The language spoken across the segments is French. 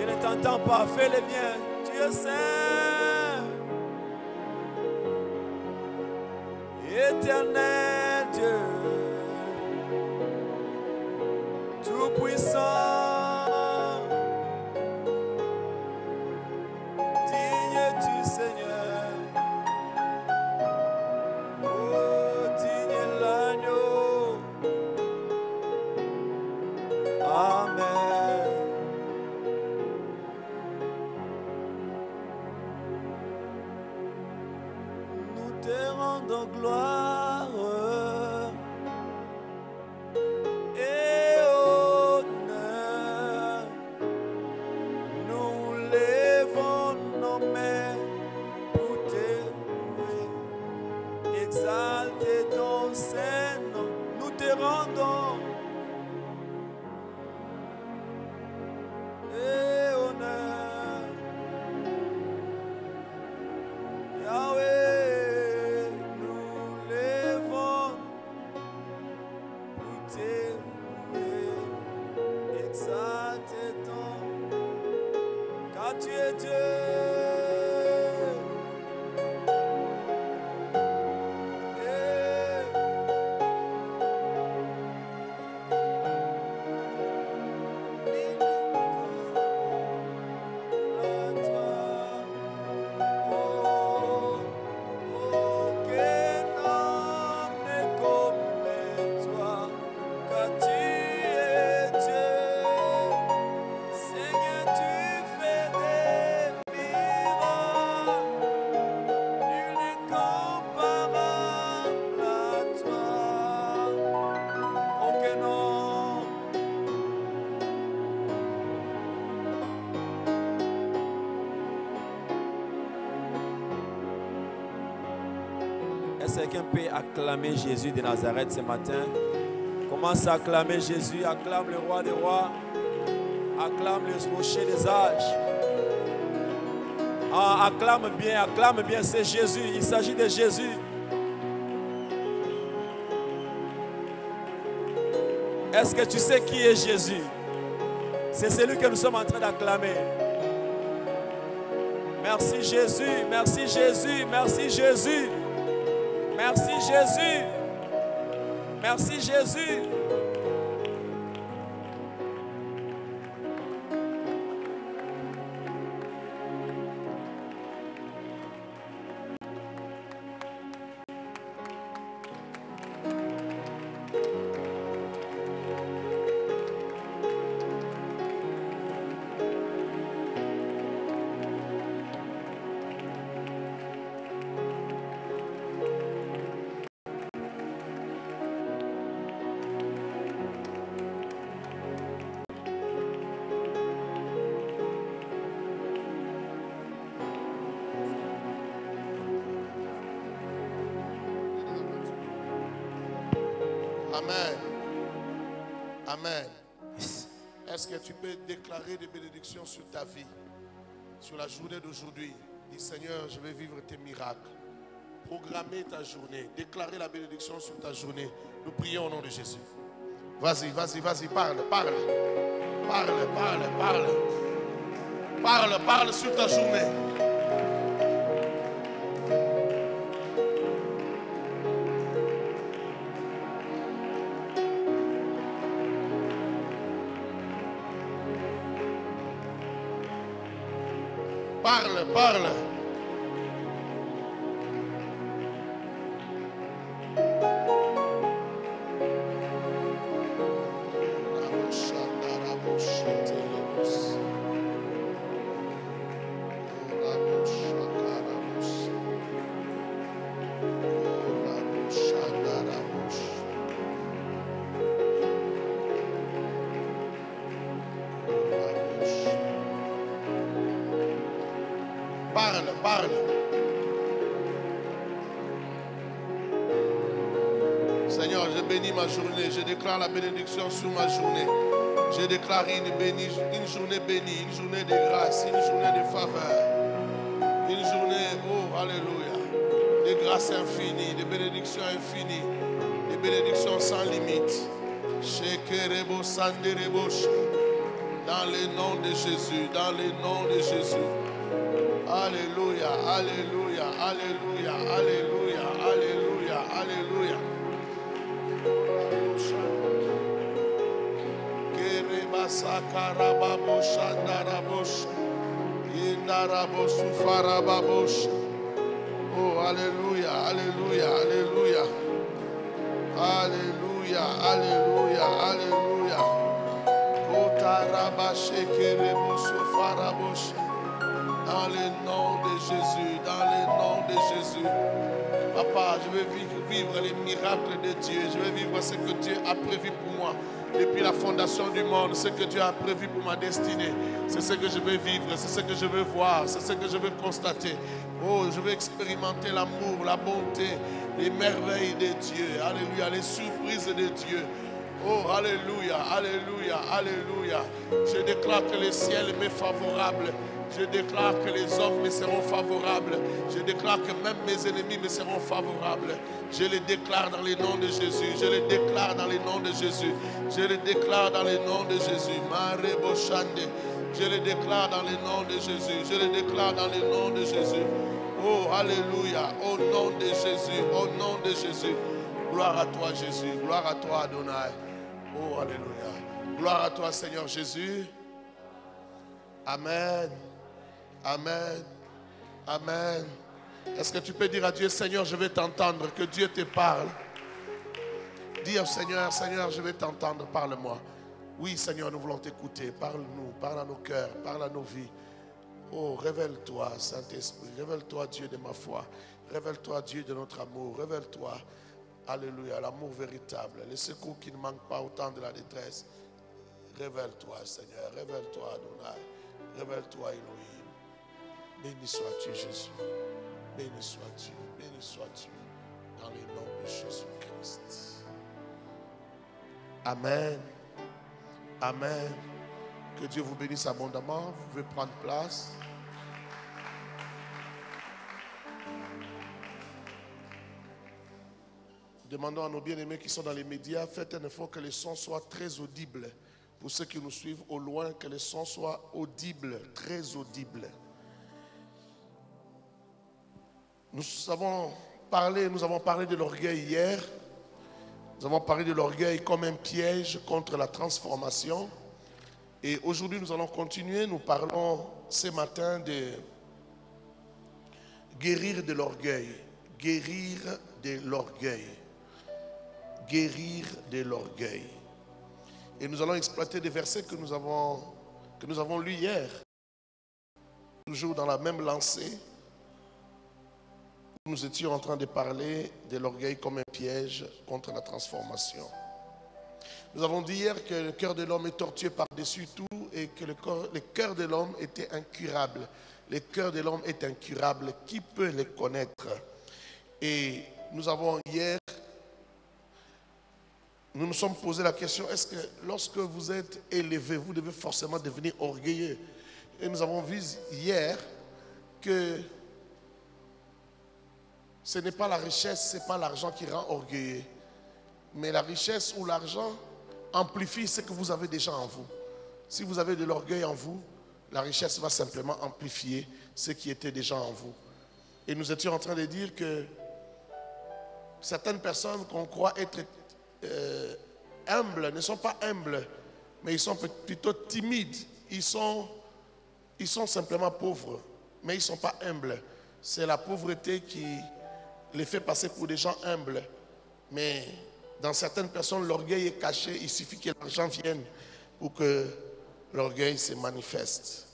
Je ne t'entends pas. Fais le bien. Tu es saint. Éternel Dieu. Tout-puissant. Digne es-tu, Seigneur. Oh, digne est l'agneau. Amen. Nous te rendons gloire et honneur. Nous levons nos mains pour te louer. Exalter ton Saint-Nom. Nous te rendons et honneur. Yahweh, nous levons pour te louer. Exalter ton, car tu es Dieu. Est-ce que quelqu'un peut acclamer Jésus de Nazareth ce matin? Commence à acclamer Jésus, acclame le roi des rois, acclame le rocher des âges. Ah, acclame bien, c'est Jésus, il s'agit de Jésus. Est-ce que tu sais qui est Jésus? C'est celui que nous sommes en train d'acclamer. Merci Jésus, merci Jésus, merci Jésus. Merci Jésus. Merci Jésus. Amen. Amen. Est-ce que tu peux déclarer des bénédictions sur ta vie, sur la journée d'aujourd'hui? Dis Seigneur, je vais vivre tes miracles. Programmer ta journée, déclarer la bénédiction sur ta journée. Nous prions au nom de Jésus. Vas-y, vas-y, vas-y, parle, parle. Parle, parle, parle. Parle, parle sur ta journée. Parle, parle. Parle, parle. Seigneur, je bénis ma journée. Je déclare la bénédiction sur ma journée. Je déclare une journée bénie, une journée de grâce, une journée de faveur. Une journée, oh, alléluia, de grâce infinie, de bénédictions infinies, de bénédictions sans limite. Shekerebo sanderebo. Dans le nom de Jésus, dans le nom de Jésus. Alléluia, alléluia, alléluia, alléluia, alléluia, alléluia. Oh, alléluia, alléluia, alléluia. Alléluia, alléluia, alléluia. Dans le nom de Jésus, dans le nom de Jésus. Papa, je veux vivre les miracles de Dieu. Je veux vivre ce que Dieu a prévu pour moi. Depuis la fondation du monde, ce que Dieu a prévu pour ma destinée. C'est ce que je veux vivre, c'est ce que je veux voir, c'est ce que je veux constater. Oh, je veux expérimenter l'amour, la bonté, les merveilles de Dieu. Alléluia, les surprises de Dieu. Oh, alléluia, alléluia, alléluia. Je déclare que le ciel m'est favorable. Je déclare que les hommes me seront favorables. Je déclare que même mes ennemis me seront favorables. Je les déclare dans le nom de Jésus. Je les déclare dans le nom de Jésus. Je les déclare dans le nom de Jésus. Je les déclare dans le nom de Jésus. Je les déclare dans le nom de Jésus. Oh, alléluia. Au nom de Jésus. Au nom de Jésus. Gloire à toi, Jésus. Gloire à toi, Adonai. Oh, alléluia. Gloire à toi, Seigneur Jésus. Amen. Amen. Amen. Est-ce que tu peux dire à Dieu, Seigneur, je vais t'entendre, que Dieu te parle. Dis au Seigneur, Seigneur, je vais t'entendre, parle-moi. Oui, Seigneur, nous voulons t'écouter. Parle-nous, parle à nos cœurs, parle à nos vies. Oh, révèle-toi, Saint-Esprit. Révèle-toi, Dieu de ma foi. Révèle-toi, Dieu de notre amour. Révèle-toi, alléluia, l'amour véritable. Le secours qui ne manque pas au temps de la détresse. Révèle-toi, Seigneur. Révèle-toi, Adonai. Révèle-toi, Elohim. Béni sois-tu, Jésus. Béni sois-tu. Béni sois-tu. Dans le nom de Jésus-Christ. Amen. Amen. Que Dieu vous bénisse abondamment. Vous pouvez prendre place. Demandons à nos bien-aimés qui sont dans les médias, faites un effort que le son soit très audible. Pour ceux qui nous suivent au loin, que le son soit audible, très audible. Nous avons parlé de l'orgueil hier. Nous avons parlé de l'orgueil comme un piège contre la transformation. Et aujourd'hui, nous allons continuer. Nous parlons ce matin de guérir de l'orgueil. Guérir de l'orgueil. Guérir de l'orgueil. Et nous allons exploiter des versets que nous avons lus hier. Toujours dans la même lancée. Nous étions en train de parler de l'orgueil comme un piège contre la transformation. Nous avons dit hier que le cœur de l'homme est tortueux par-dessus tout et que le cœur de l'homme était incurable. Le cœur de l'homme est incurable. Qui peut le connaître? Et nous avons hier, nous nous sommes posé la question, est-ce que lorsque vous êtes élevé, vous devez forcément devenir orgueilleux? Et nous avons vu hier que ce n'est pas la richesse, ce n'est pas l'argent qui rend orgueilleux. Mais la richesse ou l'argent amplifie ce que vous avez déjà en vous. Si vous avez de l'orgueil en vous, la richesse va simplement amplifier ce qui était déjà en vous. Et nous étions en train de dire que certaines personnes qu'on croit être humbles ne sont pas humbles, mais ils sont plutôt timides. Ils sont simplement pauvres, mais ils ne sont pas humbles. C'est la pauvreté qui les fait passer pour des gens humbles. Mais dans certaines personnes, l'orgueil est caché. Il suffit que l'argent vienne pour que l'orgueil se manifeste.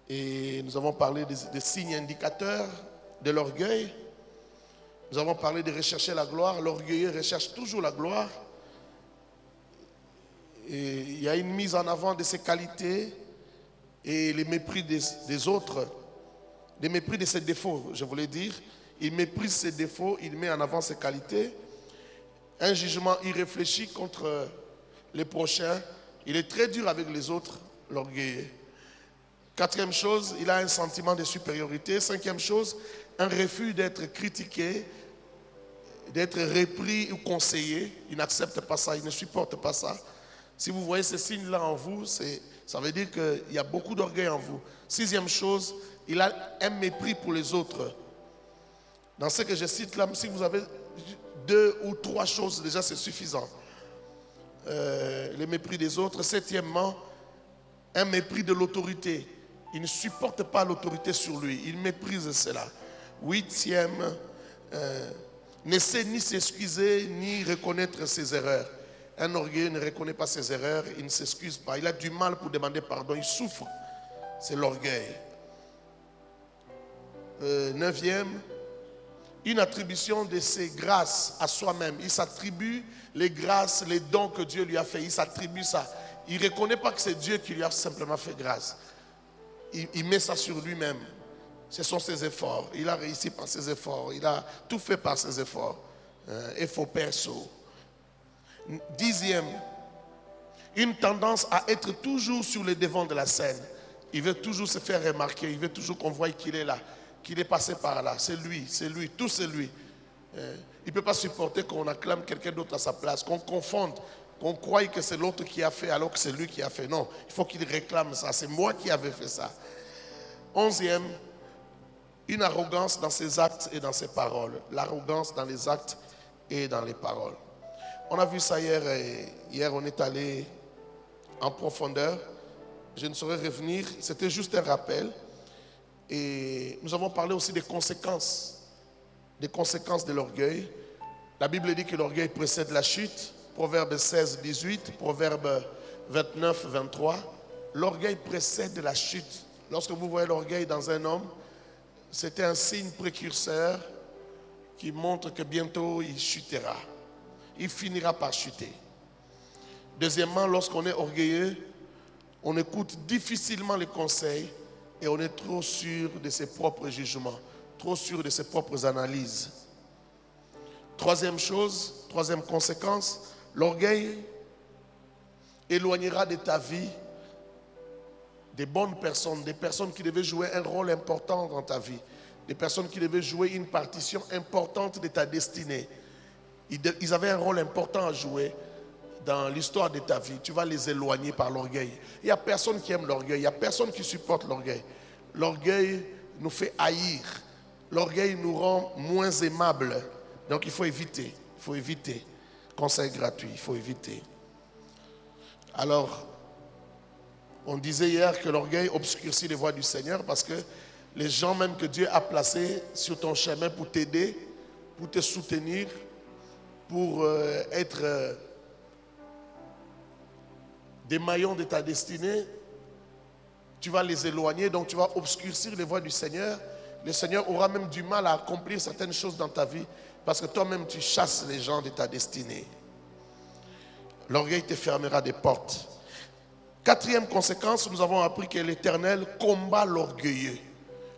Et nous avons parlé des signes indicateurs de l'orgueil. Nous avons parlé de rechercher la gloire. L'orgueilleux recherche toujours la gloire. Et il y a une mise en avant de ses qualités et le mépris des autres. Le mépris de ses défauts, je voulais dire. Il méprise ses défauts, il met en avant ses qualités. Un jugement irréfléchi contre les prochains. Il est très dur avec les autres, l'orgueilleux. Quatrième chose, il a un sentiment de supériorité. Cinquième chose, un refus d'être critiqué, d'être repris ou conseillé. Il n'accepte pas ça, il ne supporte pas ça. Si vous voyez ces signes-là en vous, ça veut dire qu'il y a beaucoup d'orgueil en vous. 6e chose, il a un mépris pour les autres. Dans ce que je cite là, si vous avez 2 ou 3 choses, déjà c'est suffisant. Le mépris des autres. 7e, un mépris de l'autorité. Il ne supporte pas l'autorité sur lui. Il méprise cela. 8e, ne sait ni s'excuser ni reconnaître ses erreurs. Un orgueilleux ne reconnaît pas ses erreurs, il ne s'excuse pas. Il a du mal pour demander pardon, il souffre. C'est l'orgueil. 9e, une attribution de ses grâces à soi-même. Il s'attribue les grâces, les dons que Dieu lui a fait. Il s'attribue ça. Il ne reconnaît pas que c'est Dieu qui lui a simplement fait grâce. Il met ça sur lui-même. Ce sont ses efforts. Il a réussi par ses efforts. Il a tout fait par ses efforts. Il faut perso. 10e, une tendance à être toujours sur le devant de la scène. Il veut toujours se faire remarquer. Il veut toujours qu'on voie qu'il est là, qu'il est passé par là. C'est lui, tout c'est lui. Il ne peut pas supporter qu'on acclame quelqu'un d'autre à sa place, qu'on confonde, qu'on croie que c'est l'autre qui a fait alors que c'est lui qui a fait. Non, il faut qu'il réclame ça. C'est moi qui avais fait ça. 11e, une arrogance dans ses actes et dans ses paroles. L'arrogance dans les actes et dans les paroles. On a vu ça hier. Hier, on est allé en profondeur. Je ne saurais revenir. C'était juste un rappel. Et nous avons parlé aussi des conséquences de l'orgueil. La Bible dit que l'orgueil précède la chute. Proverbe 16, 18, Proverbe 29, 23. L'orgueil précède la chute. Lorsque vous voyez l'orgueil dans un homme, c'était un signe précurseur qui montre que bientôt il chutera. Il finira par chuter. Deuxièmement, lorsqu'on est orgueilleux, on écoute difficilement les conseils et on est trop sûr de ses propres jugements, trop sûr de ses propres analyses. Troisième chose, troisième conséquence, l'orgueil éloignera de ta vie des bonnes personnes, des personnes qui devaient jouer un rôle important dans ta vie, des personnes qui devaient jouer une partition importante de ta destinée. Ils avaient un rôle important à jouer dans l'histoire de ta vie. Tu vas les éloigner par l'orgueil. Il n'y a personne qui aime l'orgueil, il n'y a personne qui supporte l'orgueil. L'orgueil nous fait haïr, l'orgueil nous rend moins aimables. Donc il faut éviter, Conseil gratuit, il faut éviter. Alors, on disait hier que l'orgueil obscurcit les voies du Seigneur parce que les gens même que Dieu a placés sur ton chemin pour t'aider, pour te soutenir, pour être des maillons de ta destinée, tu vas les éloigner, donc tu vas obscurcir les voies du Seigneur. Le Seigneur aura même du mal à accomplir certaines choses dans ta vie parce que toi-même tu chasses les gens de ta destinée. L'orgueil te fermera des portes. Quatrième conséquence, nous avons appris que l'Éternel combat l'orgueilleux.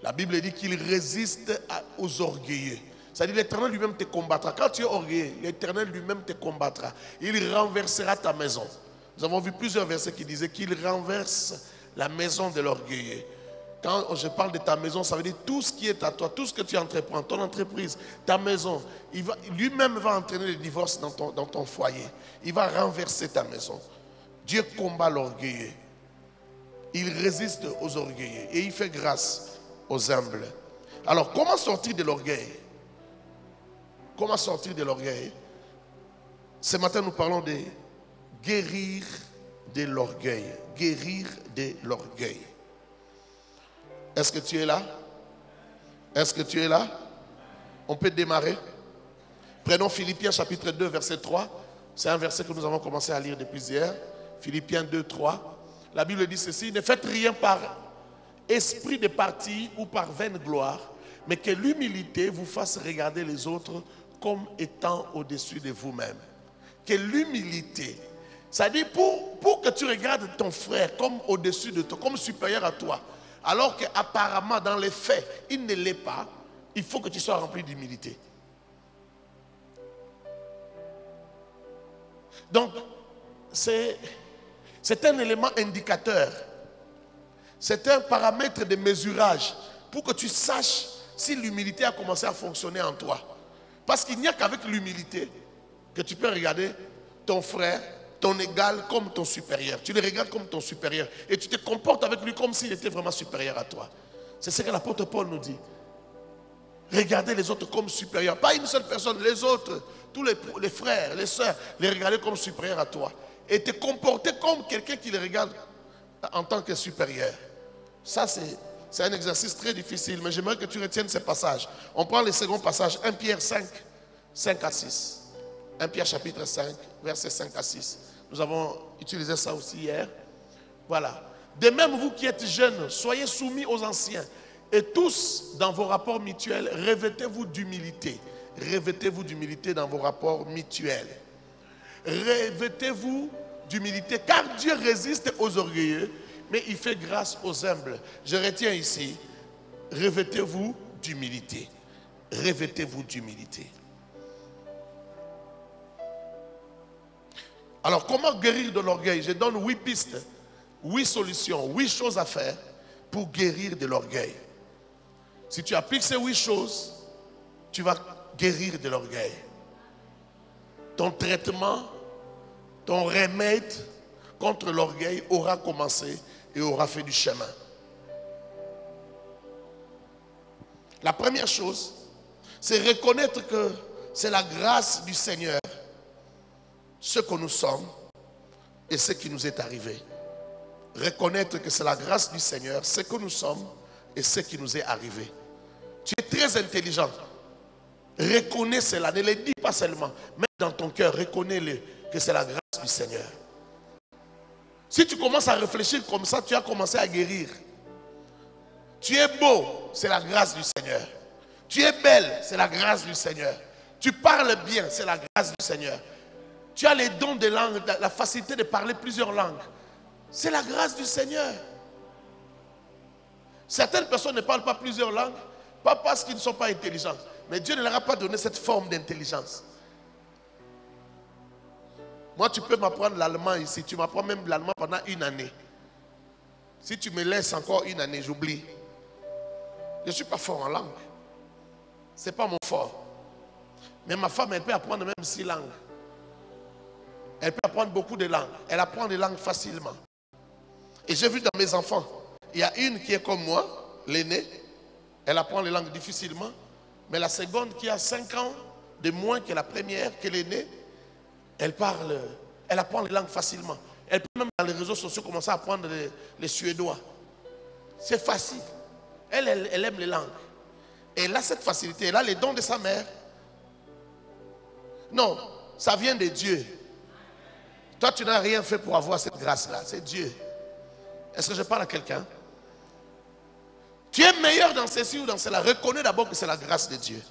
La Bible dit qu'il résiste aux orgueilleux. C'est-à-dire l'Éternel lui-même te combattra. Quand tu es orgueilleux, l'Éternel lui-même te combattra. Il renversera ta maison. Nous avons vu plusieurs versets qui disaient qu'il renverse la maison de l'orgueilleux. Quand je parle de ta maison, ça veut dire tout ce qui est à toi, tout ce que tu entreprends, ton entreprise, ta maison. Lui-même va entraîner le divorce dans ton foyer. Il va renverser ta maison. Dieu combat l'orgueilleux. Il résiste aux orgueilleux et il fait grâce aux humbles. Alors, comment sortir de l'orgueil? Comment sortir de l'orgueil? Ce matin, nous parlons de guérir de l'orgueil. Guérir de l'orgueil. Est-ce que tu es là? Est-ce que tu es là? On peut démarrer. Prenons Philippiens chapitre 2, verset 3. C'est un verset que nous avons commencé à lire depuis hier. Philippiens 2, 3. La Bible dit ceci: ne faites rien par esprit de parti ou par vaine gloire, mais que l'humilité vous fasse regarder les autres comme étant au-dessus de vous-même. Que l'humilité, c'est-à-dire pour que tu regardes ton frère comme au-dessus de toi, comme supérieur à toi, alors qu'apparemment dans les faits, il ne l'est pas, il faut que tu sois rempli d'humilité. Donc, c'est un élément indicateur. C'est un paramètre de mesurage pour que tu saches si l'humilité a commencé à fonctionner en toi. Parce qu'il n'y a qu'avec l'humilité que tu peux regarder ton frère ton égal comme ton supérieur. Tu le regardes comme ton supérieur. Et tu te comportes avec lui comme s'il était vraiment supérieur à toi. C'est ce que l'apôtre Paul nous dit. Regardez les autres comme supérieurs. Pas une seule personne, les autres, tous les frères, les sœurs, les regarder comme supérieurs à toi. Et te comporter comme quelqu'un qui les regarde en tant que supérieur. Ça, c'est un exercice très difficile, mais j'aimerais que tu retiennes ces passages. On prend les seconds passages, 1 Pierre 5, 5 à 6. 1 Pierre chapitre 5, versets 5 à 6. Nous avons utilisé ça aussi hier. Voilà. De même, vous qui êtes jeunes, soyez soumis aux anciens. Et tous, dans vos rapports mutuels, revêtez-vous d'humilité. Revêtez-vous d'humilité dans vos rapports mutuels. Revêtez-vous d'humilité, car Dieu résiste aux orgueilleux, mais il fait grâce aux humbles. Je retiens ici, revêtez-vous d'humilité. Revêtez-vous d'humilité. Alors, comment guérir de l'orgueil? Je donne 8 pistes, 8 solutions, 8 choses à faire pour guérir de l'orgueil. Si tu appliques ces 8 choses, tu vas guérir de l'orgueil. Ton traitement, ton remède contre l'orgueil aura commencé et aura fait du chemin. La première chose, c'est reconnaître que c'est la grâce du Seigneur, ce que nous sommes et ce qui nous est arrivé. Reconnaître que c'est la grâce du Seigneur, ce que nous sommes et ce qui nous est arrivé. Tu es très intelligent. Reconnais cela, ne le dis pas seulement. Même dans ton cœur, reconnais-le que c'est la grâce du Seigneur. Si tu commences à réfléchir comme ça, tu as commencé à guérir. Tu es beau, c'est la grâce du Seigneur. Tu es belle, c'est la grâce du Seigneur. Tu parles bien, c'est la grâce du Seigneur. Tu as les dons de langue, la facilité de parler plusieurs langues. C'est la grâce du Seigneur. Certaines personnes ne parlent pas plusieurs langues, pas parce qu'ils ne sont pas intelligents. Mais Dieu ne leur a pas donné cette forme d'intelligence. Moi, tu peux m'apprendre l'allemand ici. Tu m'apprends même l'allemand pendant 1 année. Si tu me laisses encore 1 année, j'oublie. Je ne suis pas fort en langue. Ce n'est pas mon fort. Mais ma femme, elle peut apprendre même 6 langues. Elle peut apprendre beaucoup de langues. Elle apprend des langues facilement. Et j'ai vu dans mes enfants, il y a une qui est comme moi, l'aînée. Elle apprend les langues difficilement. Mais la seconde qui a 5 ans de moins que la première, que l'aînée, elle apprend les langues facilement. Elle peut même dans les réseaux sociaux commencer à apprendre les suédois. C'est facile. Elle aime les langues. Et elle a cette facilité. Elle a les dons de sa mère. Non, ça vient de Dieu. Toi, tu n'as rien fait pour avoir cette grâce-là. C'est Dieu. Est-ce que je parle à quelqu'un? Tu es meilleur dans ceci ou dans cela. Reconnais d'abord que c'est la grâce de Dieu.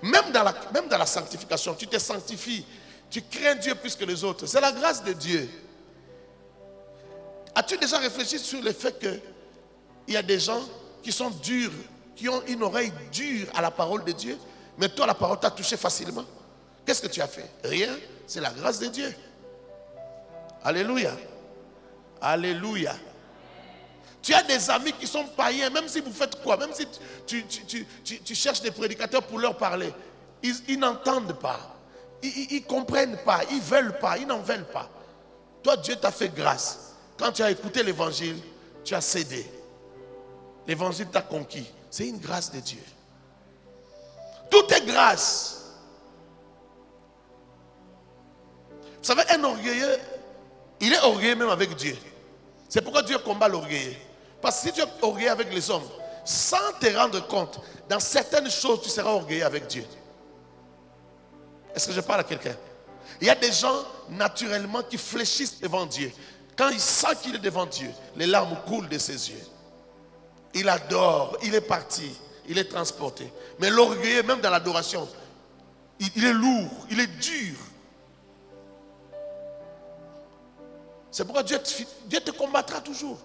Même dans la sanctification, tu te sanctifies. Tu crains Dieu plus que les autres. C'est la grâce de Dieu. As-tu déjà réfléchi sur le fait qu'il y a des gens qui sont durs, qui ont une oreille dure à la parole de Dieu, mais toi, la parole t'a touché facilement? Qu'est-ce que tu as fait? Rien. C'est la grâce de Dieu. Alléluia. Alléluia. Tu as des amis qui sont païens, même si vous faites quoi, même si tu cherches des prédicateurs pour leur parler, ils n'entendent pas. Ils ne comprennent pas, ils ne veulent pas, ils n'en veulent pas. Toi, Dieu t'a fait grâce. Quand tu as écouté l'évangile, tu as cédé. L'évangile t'a conquis. C'est une grâce de Dieu. Tout est grâce. Vous savez, un orgueilleux, il est orgueilleux même avec Dieu. C'est pourquoi Dieu combat l'orgueilleux. Parce que si tu es orgueilleux avec les hommes, sans te rendre compte, dans certaines choses, tu seras orgueilleux avec Dieu. Est-ce que je parle à quelqu'un? Il y a des gens, naturellement, qui fléchissent devant Dieu. Quand il sent qu'il est devant Dieu, les larmes coulent de ses yeux. Il adore, il est parti, il est transporté. Mais l'orgueilleux, même dans l'adoration, il est lourd, il est dur. C'est pourquoi Dieu te combattra toujours.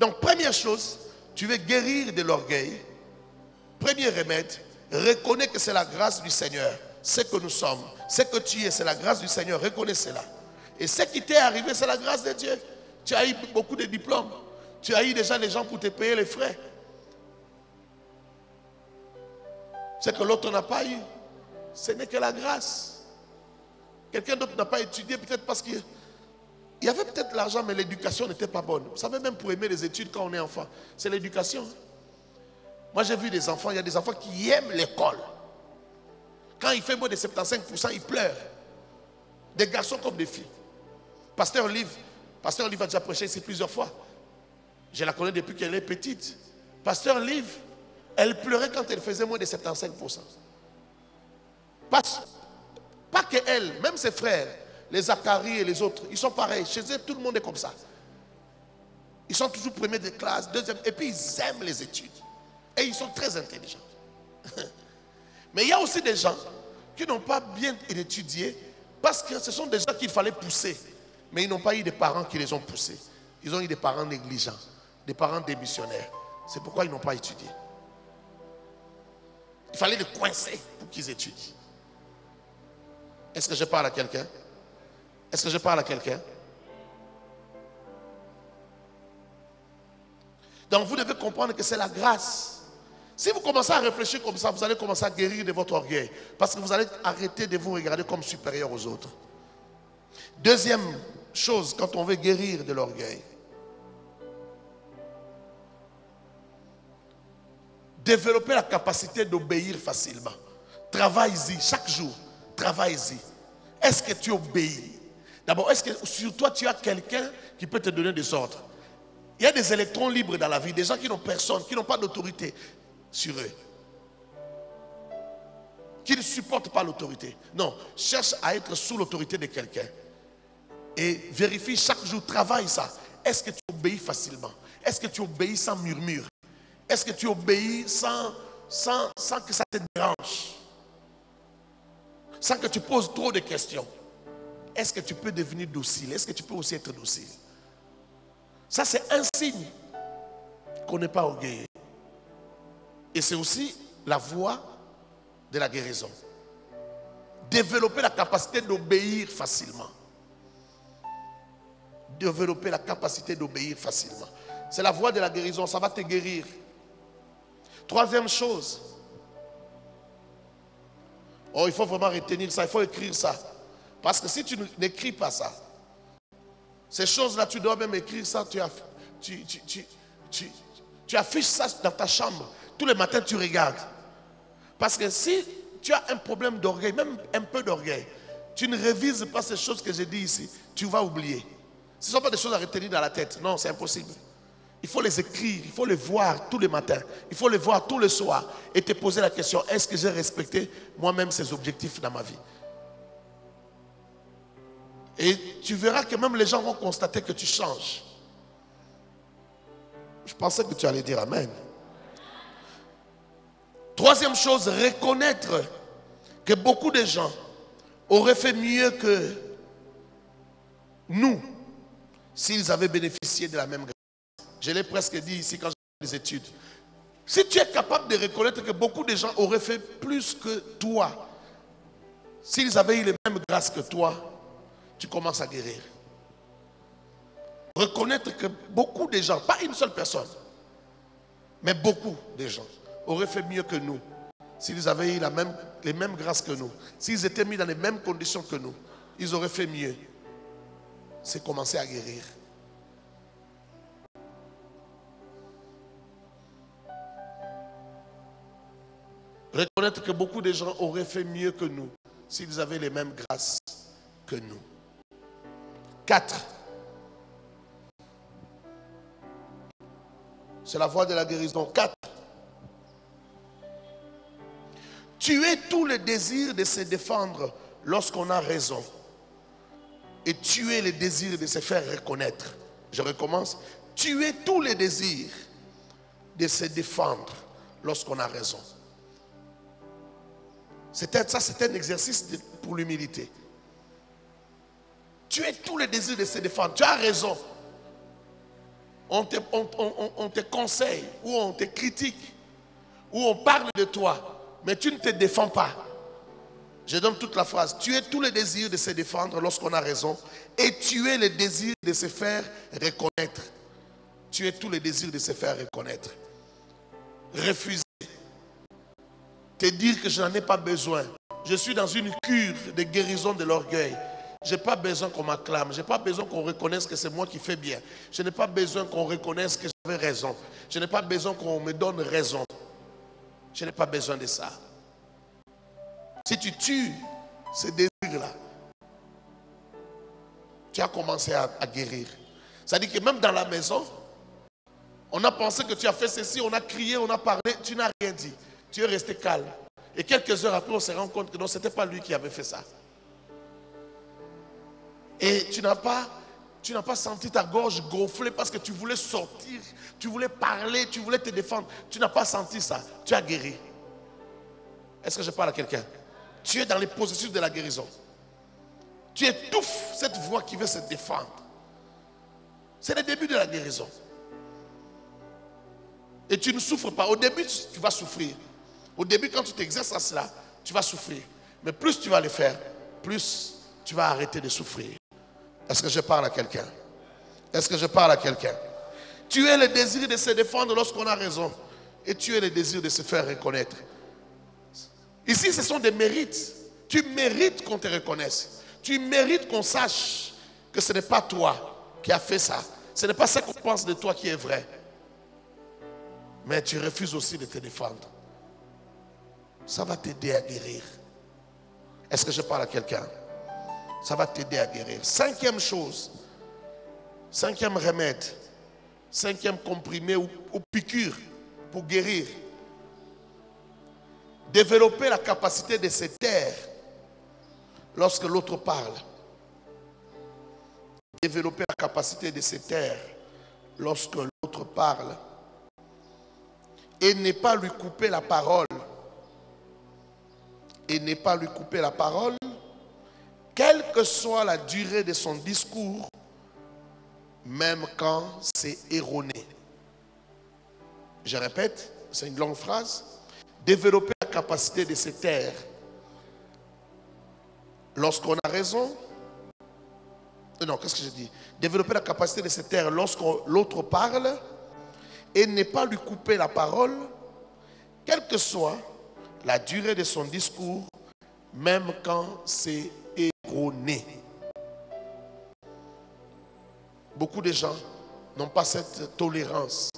Donc, première chose, tu veux guérir de l'orgueil. Premier remède, reconnais que c'est la grâce du Seigneur. Ce que nous sommes, ce que tu es, c'est la grâce du Seigneur. Reconnais cela. Et ce qui t'est arrivé, c'est la grâce de Dieu. Tu as eu beaucoup de diplômes. Tu as eu déjà les gens pour te payer les frais. Ce que l'autre n'a pas eu, ce n'est que la grâce. Quelqu'un d'autre n'a pas étudié, peut-être parce que Il y avait peut-être l'argent, mais l'éducation n'était pas bonne. Vous savez, même pour aimer les études quand on est enfant, c'est l'éducation. Moi, j'ai vu des enfants, il y a des enfants qui aiment l'école. Quand il fait moins de 75%, ils pleurent. Des garçons comme des filles. Pasteur Olive a déjà prêché ici plusieurs fois. Je la connais depuis qu'elle est petite. Pasteur Olive, elle pleurait quand elle faisait moins de 75%. Pas que elle, même ses frères, les Zacharie et les autres, ils sont pareils. Chez eux, tout le monde est comme ça. Ils sont toujours premiers de classe, deuxième, et puis ils aiment les études. Et ils sont très intelligents. Mais il y a aussi des gens qui n'ont pas bien étudié parce que ce sont des gens qu'il fallait pousser. Mais ils n'ont pas eu des parents qui les ont poussés. Ils ont eu des parents négligents, des parents démissionnaires. C'est pourquoi ils n'ont pas étudié. Il fallait les coincer pour qu'ils étudient. Est-ce que je parle à quelqu'un? Est-ce que je parle à quelqu'un? Donc vous devez comprendre que c'est la grâce. Si vous commencez à réfléchir comme ça, vous allez commencer à guérir de votre orgueil. Parce que vous allez arrêter de vous regarder comme supérieur aux autres. Deuxième chose, quand on veut guérir de l'orgueil. Développer la capacité d'obéir facilement. Travaille-y chaque jour. Travaille-y. Est-ce que tu obéis? D'abord, est-ce que sur toi tu as quelqu'un qui peut te donner des ordres? Il y a des électrons libres dans la vie, des gens qui n'ont personne, qui n'ont pas d'autorité sur eux. Qui ne supportent pas l'autorité. Non, cherche à être sous l'autorité de quelqu'un. Et vérifie chaque jour, travaille ça. Est-ce que tu obéis facilement? Est-ce que tu obéis sans murmure? Est-ce que tu obéis sans que ça te dérange? Sans que tu poses trop de questions? Est-ce que tu peux devenir docile? Est-ce que tu peux aussi être docile? Ça, c'est un signe qu'on n'est pas orgueilleux. Et c'est aussi la voie de la guérison. Développer la capacité d'obéir facilement. Développer la capacité d'obéir facilement. C'est la voie de la guérison, ça va te guérir. Troisième chose. Oh, il faut vraiment retenir ça, il faut écrire ça. Parce que si tu n'écris pas ça, ces choses-là, tu dois même écrire ça, tu affiches ça dans ta chambre. Tous les matins, tu regardes. Parce que si tu as un problème d'orgueil, même un peu d'orgueil, tu ne révises pas ces choses que j'ai dit ici, tu vas oublier. Ce ne sont pas des choses à retenir dans la tête. Non, c'est impossible. Il faut les écrire, il faut les voir tous les matins, il faut les voir tous les soirs et te poser la question, est-ce que j'ai respecté moi-même ces objectifs dans ma vie? Et tu verras que même les gens vont constater que tu changes. Je pensais que tu allais dire amen. Troisième chose, reconnaître que beaucoup de gens auraient fait mieux que nous s'ils avaient bénéficié de la même grâce. Je l'ai presque dit ici quand j'ai fait les études. Si tu es capable de reconnaître que beaucoup de gens auraient fait plus que toi, s'ils avaient eu les mêmes grâces que toi, tu commences à guérir. Reconnaître que beaucoup de gens, pas une seule personne, mais beaucoup de gens auraient fait mieux que nous s'ils avaient eu les mêmes grâces que nous. S'ils étaient mis dans les mêmes conditions que nous, ils auraient fait mieux. C'est commencer à guérir. Reconnaître que beaucoup de gens auraient fait mieux que nous s'ils avaient les mêmes grâces que nous. 4. C'est la voie de la guérison. 4. Tuer tous les désirs de se défendre lorsqu'on a raison. Et tuer les désirs de se faire reconnaître. Je recommence. Tuer tous les désirs de se défendre lorsqu'on a raison. Ça, c'est un exercice pour l'humilité. Tuer tous les désirs de se défendre. Tu as raison. On te conseille, ou on te critique, ou on parle de toi, mais tu ne te défends pas. Je donne toute la phrase. Tuer tous les désirs de se défendre lorsqu'on a raison, et tuer les désirs de se faire reconnaître. Tuer tous les désirs de se faire reconnaître. Refuser. Te dire que je n'en ai pas besoin. Je suis dans une cure de guérison de l'orgueil. Je n'ai pas besoin qu'on m'acclame. Je n'ai pas besoin qu'on reconnaisse que c'est moi qui fais bien. Je n'ai pas besoin qu'on reconnaisse que j'avais raison. Je n'ai pas besoin qu'on me donne raison. Je n'ai pas besoin de ça. Si tu tues ces désirs-là, tu as commencé à guérir. C'est-à-dire que même dans la maison, on a pensé que tu as fait ceci, on a crié, on a parlé, tu n'as rien dit. Tu es resté calme. Et quelques heures après, on se rend compte que non, ce n'était pas lui qui avait fait ça. Et tu n'as pas senti ta gorge gonfler parce que tu voulais sortir, tu voulais parler, tu voulais te défendre. Tu n'as pas senti ça. Tu as guéri. Est-ce que je parle à quelqu'un? Tu es dans les processus de la guérison. Tu étouffes cette voix qui veut se défendre. C'est le début de la guérison. Et tu ne souffres pas. Au début, tu vas souffrir. Au début, quand tu t'exerces à cela, tu vas souffrir. Mais plus tu vas le faire, plus tu vas arrêter de souffrir. Est-ce que je parle à quelqu'un? Est-ce que je parle à quelqu'un? Tu es le désir de se défendre lorsqu'on a raison. Et tu es le désir de se faire reconnaître. Ici, ce sont des mérites. Tu mérites qu'on te reconnaisse. Tu mérites qu'on sache que ce n'est pas toi qui as fait ça. Ce n'est pas ce qu'on pense de toi qui est vrai. Mais tu refuses aussi de te défendre. Ça va t'aider à guérir. Est-ce que je parle à quelqu'un? Ça va t'aider à guérir. Cinquième chose, cinquième remède, cinquième comprimé ou piqûre pour guérir. Développer la capacité de se taire lorsque l'autre parle. Développer la capacité de se taire lorsque l'autre parle. Et ne pas lui couper la parole. Et ne pas lui couper la parole, quelle que soit la durée de son discours, même quand c'est erroné. Je répète, c'est une longue phrase. Développer la capacité de se taire lorsqu'on a raison. Non, qu'est-ce que je dis? Développer la capacité de se taire lorsque l'autre parle et ne pas lui couper la parole, quelle que soit la durée de son discours, même quand c'est erroné. Beaucoup de gens n'ont pas cette tolérance.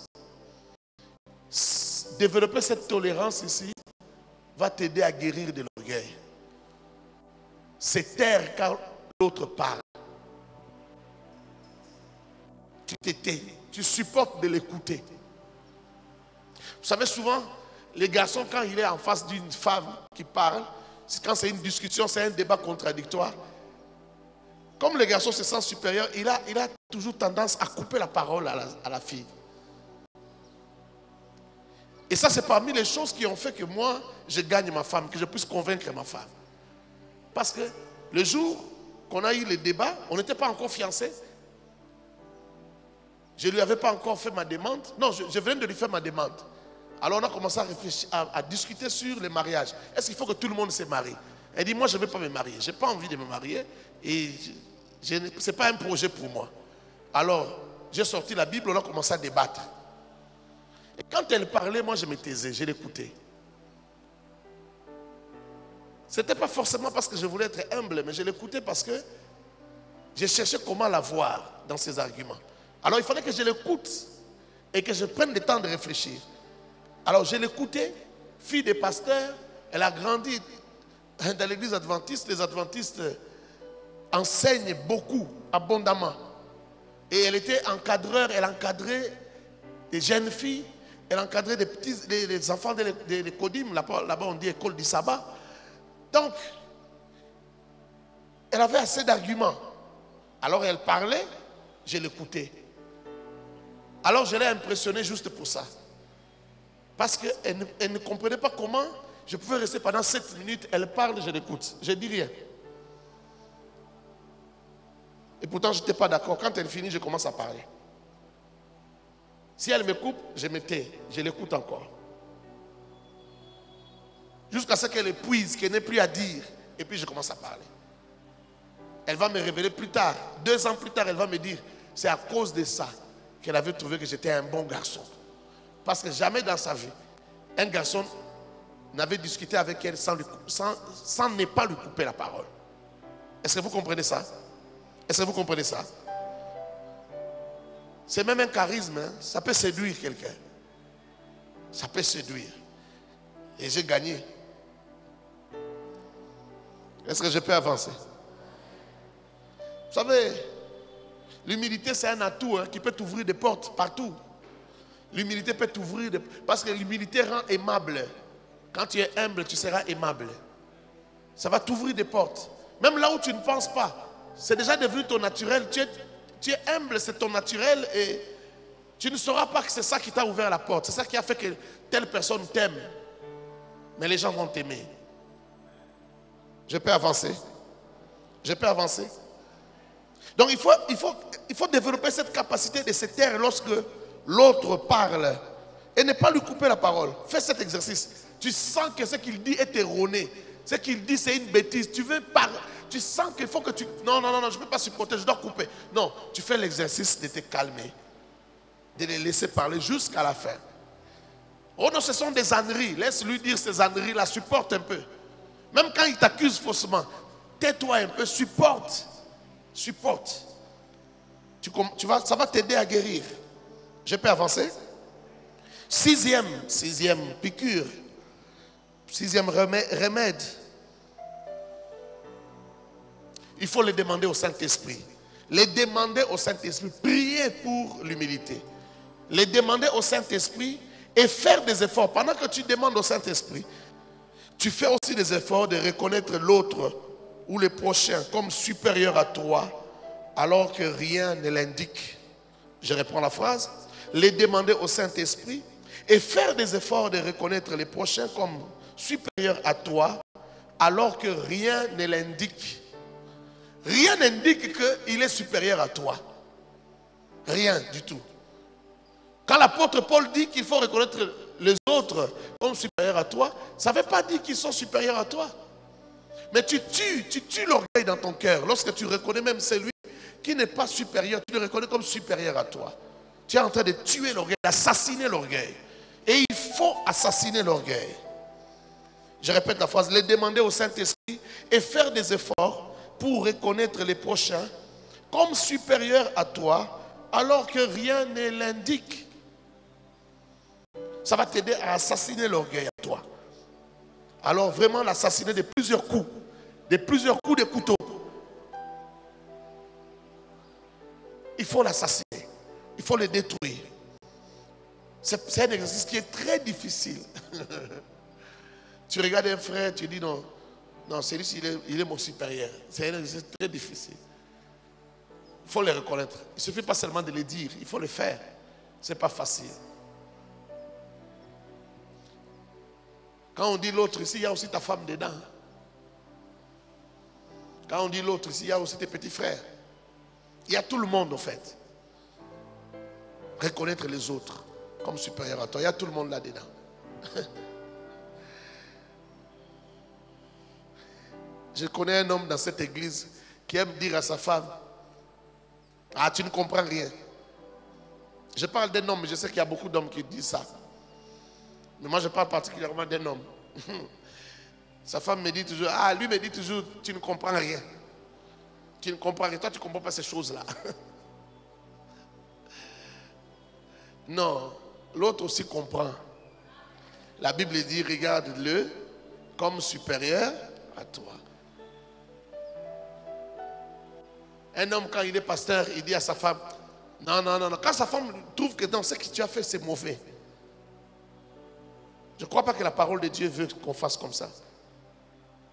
Développer cette tolérance ici va t'aider à guérir de l'orgueil. C'est taire quand l'autre parle. Tu t'étais, tu supportes de l'écouter. Vous savez, souvent, les garçons, quand il est en face d'une femme qui parle, quand c'est une discussion, c'est un débat contradictoire, comme le garçon se sent supérieur, il a toujours tendance à couper la parole à la fille. Et ça, c'est parmi les choses qui ont fait que moi, je gagne ma femme, que je puisse convaincre ma femme. Parce que le jour qu'on a eu le débat, on n'était pas encore fiancés. Je ne lui avais pas encore fait ma demande. Non, je venais de lui faire ma demande. Alors on a commencé à réfléchir, à discuter sur le mariage. Est-ce qu'il faut que tout le monde se marie? Elle dit, moi je ne vais pas me marier. Je n'ai pas envie de me marier. Et ce n'est pas un projet pour moi. Alors, j'ai sorti la Bible, on a commencé à débattre. Et quand elle parlait, moi je me taisais, je l'écoutais. Ce n'était pas forcément parce que je voulais être humble, mais je l'écoutais parce que je cherchais comment la voir dans ses arguments. Alors il fallait que je l'écoute et que je prenne le temps de réfléchir. Alors je l'écoutais, fille de pasteur, elle a grandi dans l'église adventiste. Les adventistes enseignent beaucoup, abondamment. Et elle était encadreur, elle encadrait des jeunes filles, elle encadrait des enfants des Kodim, là-bas on dit école du sabbat. Donc, elle avait assez d'arguments. Alors elle parlait, je l'écoutais. Alors je l'ai impressionnée juste pour ça. Parce qu'elle ne comprenait pas comment je pouvais rester pendant 7 minutes, elle parle, je l'écoute. Je ne dis rien. Et pourtant, je n'étais pas d'accord. Quand elle finit, je commence à parler. Si elle me coupe, je me tais. Je l'écoute encore. Jusqu'à ce qu'elle épuise, qu'elle n'ait plus à dire. Et puis, je commence à parler. Elle va me révéler plus tard. 2 ans plus tard, elle va me dire, c'est à cause de ça qu'elle avait trouvé que j'étais un bon garçon. Parce que jamais dans sa vie, un garçon n'avait discuté avec elle sans ne pas lui couper la parole. Est-ce que vous comprenez ça? Est-ce que vous comprenez ça? C'est même un charisme, hein? Ça peut séduire quelqu'un. Ça peut séduire. Et j'ai gagné. Est-ce que je peux avancer? Vous savez, l'humilité c'est un atout qui peut t'ouvrir des portes partout. L'humilité peut t'ouvrir des... Parce que l'humilité rend aimable. Quand tu es humble, tu seras aimable. Ça va t'ouvrir des portes. Même là où tu ne penses pas. C'est déjà devenu ton naturel. Tu es humble, c'est ton naturel. Et tu ne sauras pas que c'est ça qui t'a ouvert la porte. C'est ça qui a fait que telle personne t'aime. Mais les gens vont t'aimer. Je peux avancer. Je peux avancer. Donc il faut développer cette capacité de se taire lorsque l'autre parle. Et ne pas lui couper la parole. Fais cet exercice. Tu sens que ce qu'il dit est erroné. Ce qu'il dit c'est une bêtise. Tu veux parler. Tu sens qu'il faut que tu... Non, je ne peux pas supporter, je dois couper. Non, tu fais l'exercice de te calmer. De les laisser parler jusqu'à la fin. Oh non, ce sont des âneries. Laisse-lui dire ces âneries-là, supporte un peu. Même quand il t'accuse faussement, tais-toi un peu, supporte. Supporte. Ça va t'aider à guérir. Je peux avancer? Sixième piqûre. Sixième remède. Il faut le demander au Saint-Esprit. Les demander au Saint-Esprit. Prier pour l'humilité. Les demander au Saint-Esprit et faire des efforts. Pendant que tu demandes au Saint-Esprit, tu fais aussi des efforts de reconnaître l'autre ou le prochain comme supérieur à toi, alors que rien ne l'indique. Je reprends la phrase. Les demander au Saint-Esprit et faire des efforts de reconnaître les prochains comme supérieurs à toi, alors que rien ne l'indique. Rien n'indique qu'il est supérieur à toi. Rien du tout. Quand l'apôtre Paul dit qu'il faut reconnaître les autres comme supérieurs à toi, ça ne veut pas dire qu'ils sont supérieurs à toi. Mais tu tues l'orgueil dans ton cœur. Lorsque tu reconnais même celui qui n'est pas supérieur, tu le reconnais comme supérieur à toi. Tu es en train de tuer l'orgueil, d'assassiner l'orgueil. Et il faut assassiner l'orgueil. Je répète la phrase, les demander au Saint-Esprit et faire des efforts pour reconnaître les prochains comme supérieurs à toi, alors que rien ne l'indique. Ça va t'aider à assassiner l'orgueil à toi. Alors vraiment l'assassiner de plusieurs coups de couteau. Il faut l'assassiner. Il faut le détruire. C'est un exercice qui est très difficile. Tu regardes un frère, tu dis non, celui-ci il est mon supérieur. C'est un exercice très difficile. Il faut le reconnaître. Il ne suffit pas seulement de le dire, il faut le faire. Ce n'est pas facile. Quand on dit l'autre ici, il y a aussi ta femme dedans. Quand on dit l'autre ici, il y a aussi tes petits frères. Il y a tout le monde en fait. Reconnaître les autres comme supérieurs à toi. Il y a tout le monde là-dedans. Je connais un homme dans cette église qui aime dire à sa femme, ah, tu ne comprends rien. Je parle d'un homme, mais je sais qu'il y a beaucoup d'hommes qui disent ça. Mais moi, je parle particulièrement d'un homme. Sa femme me dit toujours, ah, lui me dit toujours, tu ne comprends rien. Tu ne comprends rien. Toi, tu ne comprends pas ces choses-là. Non, l'autre aussi comprend. La Bible dit, regarde-le comme supérieur à toi. Un homme, quand il est pasteur, il dit à sa femme, non. Quand sa femme trouve que non, ce que tu as fait, c'est mauvais. Je ne crois pas que la parole de Dieu veut qu'on fasse comme ça.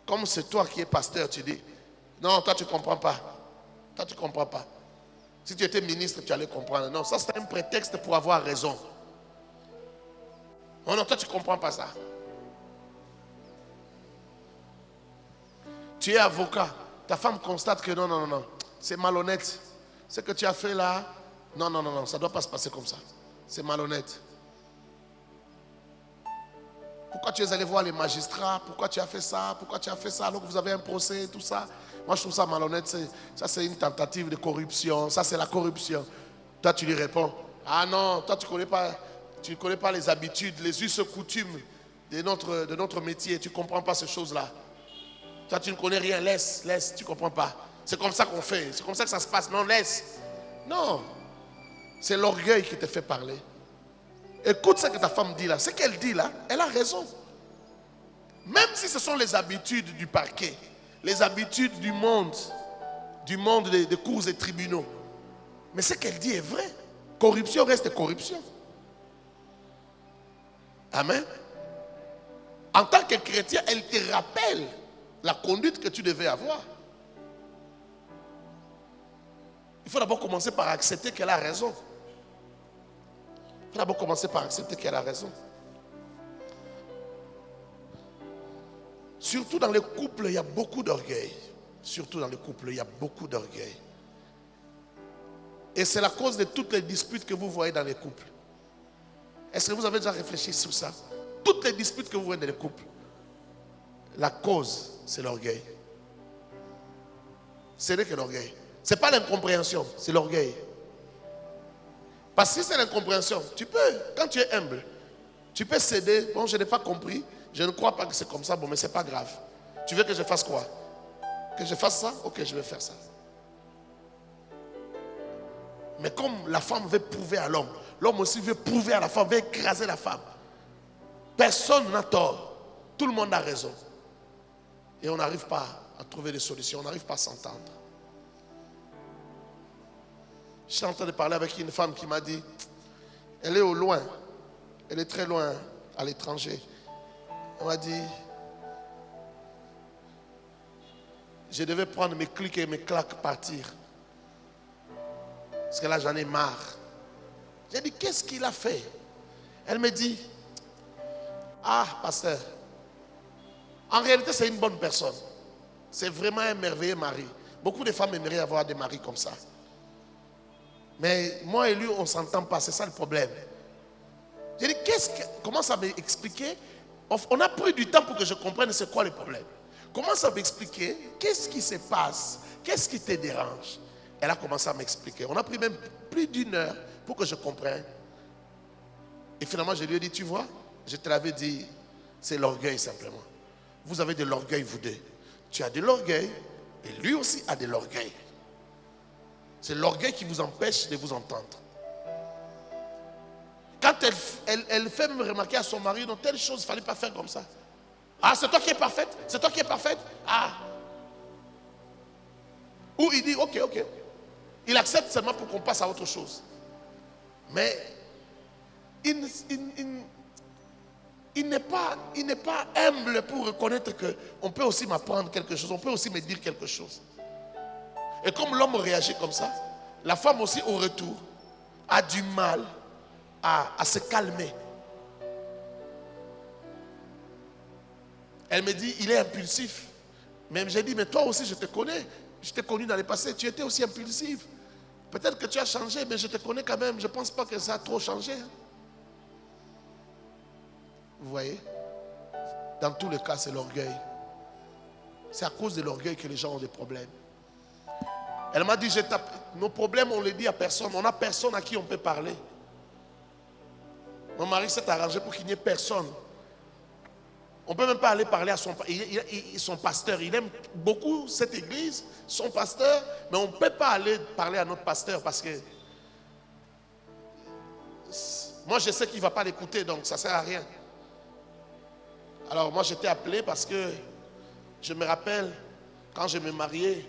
Comme c'est toi qui es pasteur, tu dis, non, toi tu ne comprends pas. Toi tu ne comprends pas. Si tu étais ministre, tu allais comprendre. Non, ça c'est un prétexte pour avoir raison. Non, toi tu ne comprends pas ça. Tu es avocat. Ta femme constate que non. C'est malhonnête. Ce que tu as fait là, non, ça ne doit pas se passer comme ça. C'est malhonnête. Pourquoi tu es allé voir les magistrats? Pourquoi tu as fait ça? Pourquoi tu as fait ça alors que vous avez un procès, tout ça? Moi, je trouve ça malhonnête. Ça, c'est une tentative de corruption. Ça, c'est la corruption. Toi, tu lui réponds, ah non, toi, tu ne connais pas les habitudes, les us et coutumes de notre métier. Tu ne comprends pas ces choses-là. Toi, tu ne connais rien, laisse, tu ne comprends pas. C'est comme ça qu'on fait, c'est comme ça que ça se passe. Non, laisse. Non, c'est l'orgueil qui te fait parler. Écoute ce que ta femme dit là. Ce qu'elle dit là, elle a raison. Même si ce sont les habitudes du parquet, les habitudes du monde des cours et tribunaux. Mais ce qu'elle dit est vrai. Corruption reste corruption. Amen. En tant que chrétien, elle te rappelle la conduite que tu devais avoir. Il faut d'abord commencer par accepter qu'elle a raison. Il faut d'abord commencer par accepter qu'elle a raison. Surtout dans les couples, il y a beaucoup d'orgueil. Surtout dans les couples, il y a beaucoup d'orgueil. Et c'est la cause de toutes les disputes que vous voyez dans les couples. Est-ce que vous avez déjà réfléchi sur ça? Toutes les disputes que vous voyez dans les couples, la cause, c'est l'orgueil. Ce n'est que l'orgueil. Ce n'est pas l'incompréhension, c'est l'orgueil. Parce que si c'est l'incompréhension, tu peux, quand tu es humble, tu peux céder. Bon, je n'ai pas compris, je ne crois pas que c'est comme ça, bon, mais ce n'est pas grave. Tu veux que je fasse quoi? Que je fasse ça? Ok, je vais faire ça. Mais comme la femme veut prouver à l'homme, l'homme aussi veut prouver à la femme, veut écraser la femme. Personne n'a tort. Tout le monde a raison. Et on n'arrive pas à trouver des solutions, on n'arrive pas à s'entendre. Je suis en train de parler avec une femme qui m'a dit, elle est au loin, elle est très loin, à l'étranger. Elle m'a dit, je devais prendre mes clics et mes claques, partir. Parce que là, j'en ai marre. J'ai dit, qu'est-ce qu'il a fait? Elle me dit, ah, pasteur, en réalité, c'est une bonne personne. C'est vraiment un merveilleux mari. Beaucoup de femmes aimeraient avoir des maris comme ça. Mais moi et lui, on ne s'entend pas. C'est ça le problème. J'ai dit, comment ça m'expliquer? On a pris du temps pour que je comprenne c'est quoi le problème. Comment ça m'expliquer? Qu'est-ce qui se passe? Qu'est-ce qui te dérange? Elle a commencé à m'expliquer. On a pris même plus d'1 heure pour que je comprenne. Et finalement, je lui ai dit, tu vois, je te l'avais dit, c'est l'orgueil simplement. Vous avez de l'orgueil, vous deux. Tu as de l'orgueil et lui aussi a de l'orgueil. C'est l'orgueil qui vous empêche de vous entendre. Quand elle fait me remarquer à son mari, dans telle chose, il ne fallait pas faire comme ça. Ah, c'est toi qui es parfaite? C'est toi qui es parfaite? Ah. Ou il dit, ok. Il accepte seulement pour qu'on passe à autre chose. Mais il n'est pas humble pour reconnaître qu'on peut aussi m'apprendre quelque chose, on peut aussi me dire quelque chose. Et comme l'homme réagit comme ça, la femme aussi au retour a du mal à se calmer. Elle me dit, il est impulsif. Mais j'ai dit, mais toi aussi je te connais. Je t'ai connu dans le passé, tu étais aussi impulsif. Peut-être que tu as changé, mais je te connais quand même. Je ne pense pas que ça a trop changé. Vous voyez? Dans tous les cas, c'est l'orgueil. C'est à cause de l'orgueil que les gens ont des problèmes. Elle m'a dit, nos problèmes, on les dit à personne. On n'a personne à qui on peut parler. Mon mari s'est arrangé pour qu'il n'y ait personne. On ne peut même pas aller parler à son pasteur. Il aime beaucoup cette église, son pasteur, mais on ne peut pas aller parler à notre pasteur parce que moi je sais qu'il ne va pas l'écouter, donc ça ne sert à rien. Alors moi j'étais appelé parce que je me rappelle quand je me mariais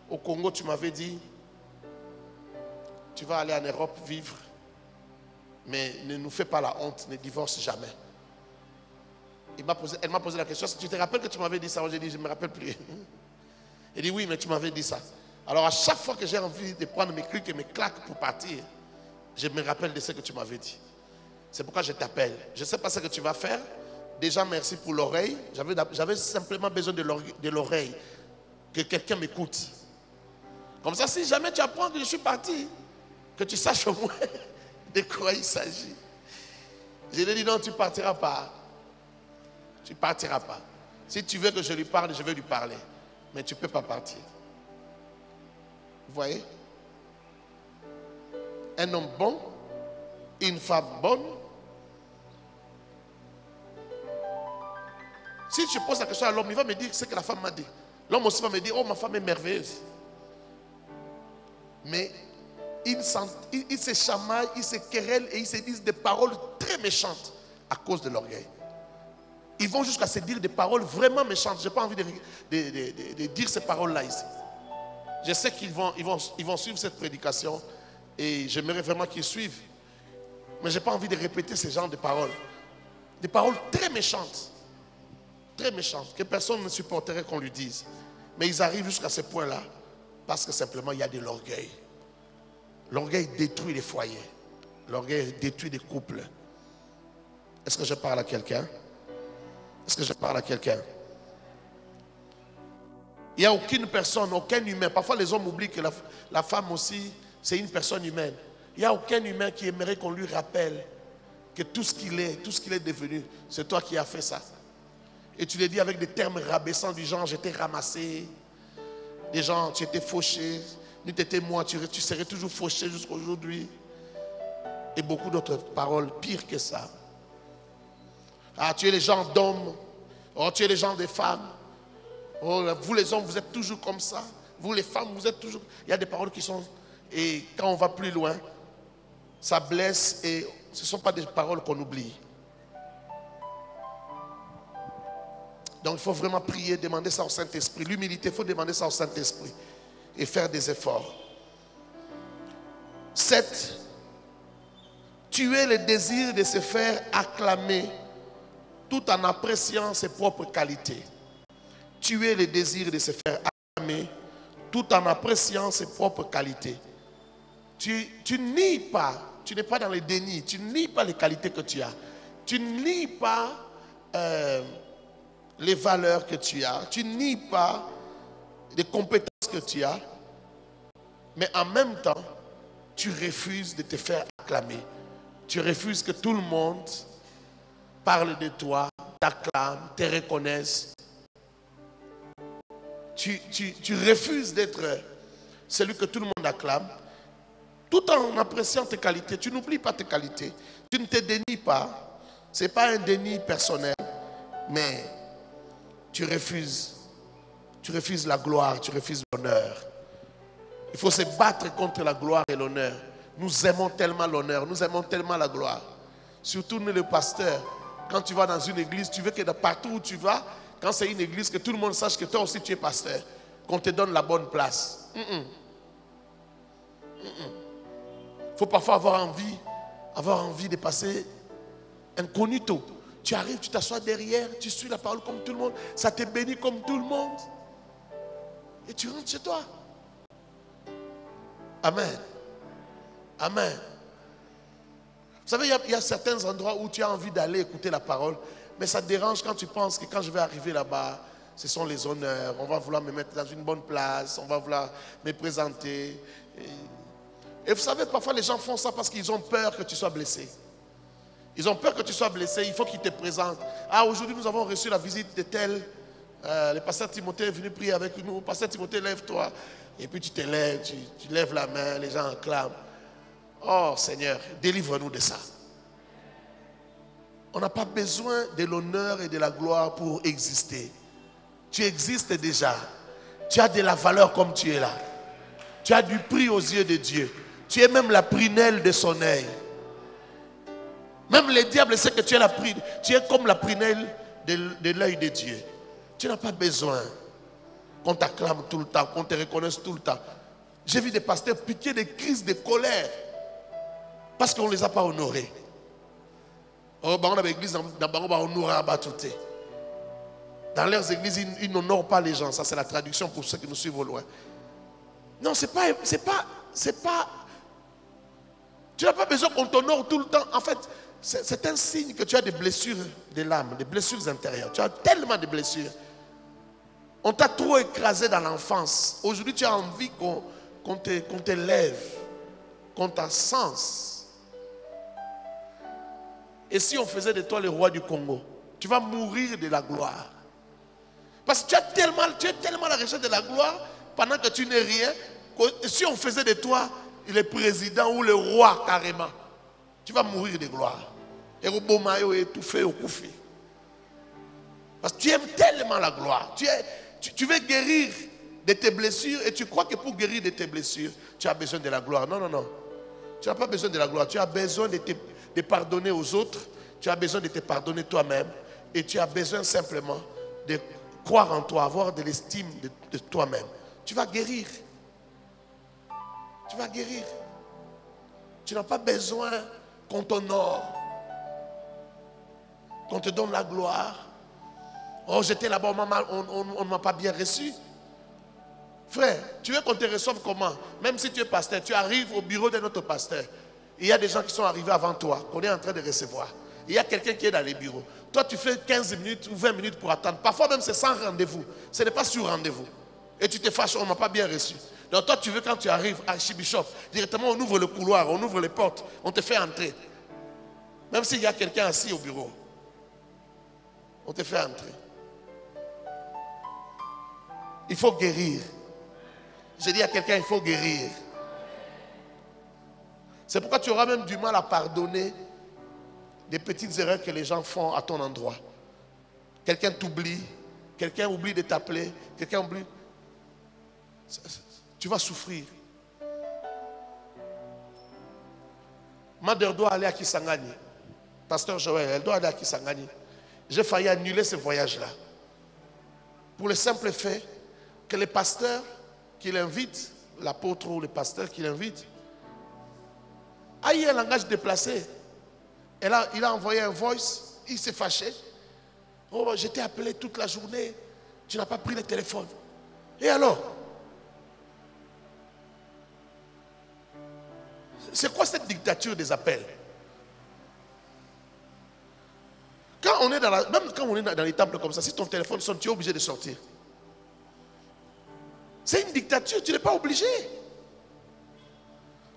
au Congo, tu m'avais dit tu vas aller en Europe vivre, mais ne nous fais pas la honte, ne divorce jamais. Elle m'a posé la question, tu te rappelles que tu m'avais dit ça? J'ai dit, je ne me rappelle plus. Elle dit, oui, mais tu m'avais dit ça. Alors à chaque fois que j'ai envie de prendre mes clics et mes claques pour partir, je me rappelle de ce que tu m'avais dit. C'est pourquoi je t'appelle. Je ne sais pas ce que tu vas faire. Déjà, merci pour l'oreille. J'avais simplement besoin de l'oreille. Que quelqu'un m'écoute. Comme ça, si jamais tu apprends que je suis parti, que tu saches au moins de quoi il s'agit. Je lui ai dit, non, tu ne partiras pas. Tu ne partiras pas. Si tu veux que je lui parle, je vais lui parler. Mais tu ne peux pas partir. Vous voyez? Un homme bon, une femme bonne, Si je pose la question à l'homme, il va me dire ce que la femme m'a dit. L'homme aussi va me dire, oh, ma femme est merveilleuse. Mais ils se chamaillent, ils se querellent et ils se disent des paroles très méchantes à cause de l'orgueil. Ils vont jusqu'à se dire des paroles vraiment méchantes. Je n'ai pas envie de dire ces paroles-là ici. Je sais qu'ils vont suivre cette prédication et j'aimerais vraiment qu'ils suivent. Mais je n'ai pas envie de répéter ce genre de paroles. Des paroles très méchantes. Très méchantes, que personne ne supporterait qu'on lui dise. Mais ils arrivent jusqu'à ce point-là parce que simplement il y a de l'orgueil. L'orgueil détruit les foyers. L'orgueil détruit des couples. Est-ce que je parle à quelqu'un? Est-ce que je parle à quelqu'un? Il n'y a aucune personne, aucun humain. Parfois les hommes oublient que la femme aussi, c'est une personne humaine. Il n'y a aucun humain qui aimerait qu'on lui rappelle que tout ce qu'il est devenu, c'est toi qui as fait ça. Et tu le dis avec des termes rabaissants du genre, j'étais ramassé. Des gens, tu étais fauché. Nous t'étais moi, tu serais toujours fauché jusqu'à aujourd'hui. Et beaucoup d'autres paroles pires que ça. Ah, tu es les gens d'hommes. Oh, tu es les gens des femmes. Oh, vous les hommes, vous êtes toujours comme ça. Vous les femmes, vous êtes toujours... Il y a des paroles qui sont... Et quand on va plus loin, ça blesse et ce ne sont pas des paroles qu'on oublie. Donc il faut vraiment prier, demander ça au Saint-Esprit. L'humilité, il faut demander ça au Saint-Esprit et faire des efforts. 7. Tuer le désir de se faire acclamer tout en appréciant ses propres qualités. Tuer le désir de se faire acclamer tout en appréciant ses propres qualités. Tu nies pas, tu n'es pas dans le déni, tu nies pas les qualités que tu as. Tu nies pas les valeurs que tu as. Tu nies pas les compétences que tu as. Mais en même temps, tu refuses de te faire acclamer. Tu refuses que tout le monde parle de toi, t'acclame, te reconnaisse. Tu refuses d'être celui que tout le monde acclame, tout en appréciant tes qualités. Tu n'oublies pas tes qualités. Tu ne te dénies pas. Ce n'est pas un déni personnel, mais tu refuses la gloire, tu refuses l'honneur. Il faut se battre contre la gloire et l'honneur. Nous aimons tellement l'honneur, nous aimons tellement la gloire. Surtout nous les pasteurs, quand tu vas dans une église, tu veux que partout où tu vas, quand c'est une église, que tout le monde sache que toi aussi tu es pasteur, qu'on te donne la bonne place. Il faut parfois avoir envie de passer incognito. Tu arrives, tu t'assois derrière, tu suis la parole comme tout le monde, ça te bénit comme tout le monde. Et tu rentres chez toi. Amen. Amen. Vous savez, il y a certains endroits où tu as envie d'aller écouter la parole, mais ça te dérange quand tu penses que quand je vais arriver là-bas, ce sont les honneurs, on va vouloir me mettre dans une bonne place, on va vouloir me présenter. Et vous savez, parfois les gens font ça parce qu'ils ont peur que tu sois blessé. Ils ont peur que tu sois blessé, il faut qu'ils te présentent. Ah, aujourd'hui nous avons reçu la visite de tel, le pasteur Timothée est venu prier avec nous. Pasteur Timothée, lève-toi. Et puis tu te lèves, tu lèves la main, les gens acclament. Oh Seigneur, délivre-nous de ça. On n'a pas besoin de l'honneur et de la gloire pour exister. Tu existes déjà. Tu as de la valeur comme tu es là. Tu as du prix aux yeux de Dieu. Tu es même la prunelle de son œil. Même le diable sait que tu es comme la prunelle de l'œil de Dieu. Tu n'as pas besoin qu'on t'acclame tout le temps, qu'on te reconnaisse tout le temps. J'ai vu des pasteurs piquer des crises de colère parce qu'on ne les a pas honorés. Dans leurs églises, ils n'honorent pas les gens. Ça, c'est la traduction pour ceux qui nous suivent au loin. Non, c'est pas. Tu n'as pas besoin qu'on t'honore tout le temps. En fait, c'est un signe que tu as des blessures de l'âme, des blessures intérieures. Tu as tellement de blessures. On t'a trop écrasé dans l'enfance. Aujourd'hui, tu as envie qu'on te lève, qu'on t'ascense. Et si on faisait de toi le roi du Congo, tu vas mourir de la gloire. Parce que tu es tellement à la recherche de la gloire pendant que tu n'es rien. Que si on faisait de toi le président ou le roi carrément, tu vas mourir de gloire. Et au Bomayo étouffé au Koufi. Parce que tu aimes tellement la gloire. Tu veux guérir de tes blessures et tu crois que pour guérir de tes blessures, tu as besoin de la gloire. Non, non, non. Tu n'as pas besoin de la gloire. Tu as besoin de pardonner aux autres. Tu as besoin de te pardonner toi-même. Et tu as besoin simplement de croire en toi, avoir de l'estime de toi-même. Tu vas guérir. Tu vas guérir. Tu n'as pas besoin qu'on t'honore, qu'on te donne la gloire. Oh, j'étais là-bas, on ne m'a pas bien reçu. Frère, tu veux qu'on te reçoive comment? Même si tu es pasteur, tu arrives au bureau d'un autre pasteur. Il y a des gens qui sont arrivés avant toi, qu'on est en train de recevoir. Il y a quelqu'un qui est dans les bureaux. Toi, tu fais 15 minutes ou 20 minutes pour attendre. Parfois même, c'est sans rendez-vous. Ce n'est pas sur rendez-vous. Et tu te fâches, on ne m'a pas bien reçu. Donc toi, tu veux, quand tu arrives à Chibishop, directement, on ouvre le couloir, on ouvre les portes, on te fait entrer. Même s'il y a quelqu'un assis au bureau, on te fait entrer. Il faut guérir. J'ai dit à quelqu'un, il faut guérir. C'est pourquoi tu auras même du mal à pardonner des petites erreurs que les gens font à ton endroit. Quelqu'un t'oublie, quelqu'un oublie de t'appeler, quelqu'un oublie. Tu vas souffrir. Mother doit aller à Kisangani. Pasteur Joël, elle doit aller à Kisangani. J'ai failli annuler ce voyage-là. Pour le simple fait que les pasteurs qui l'invitent, l'apôtre ou le pasteur qui l'invite, a eu un langage déplacé. Il a envoyé un voice, il s'est fâché. Oh, je t'ai appelé toute la journée, tu n'as pas pris le téléphone. Et alors? C'est quoi cette dictature des appels? Quand on est même quand on est dans les temples comme ça, si ton téléphone sonne, tu es obligé de sortir. C'est une dictature, tu n'es pas obligé.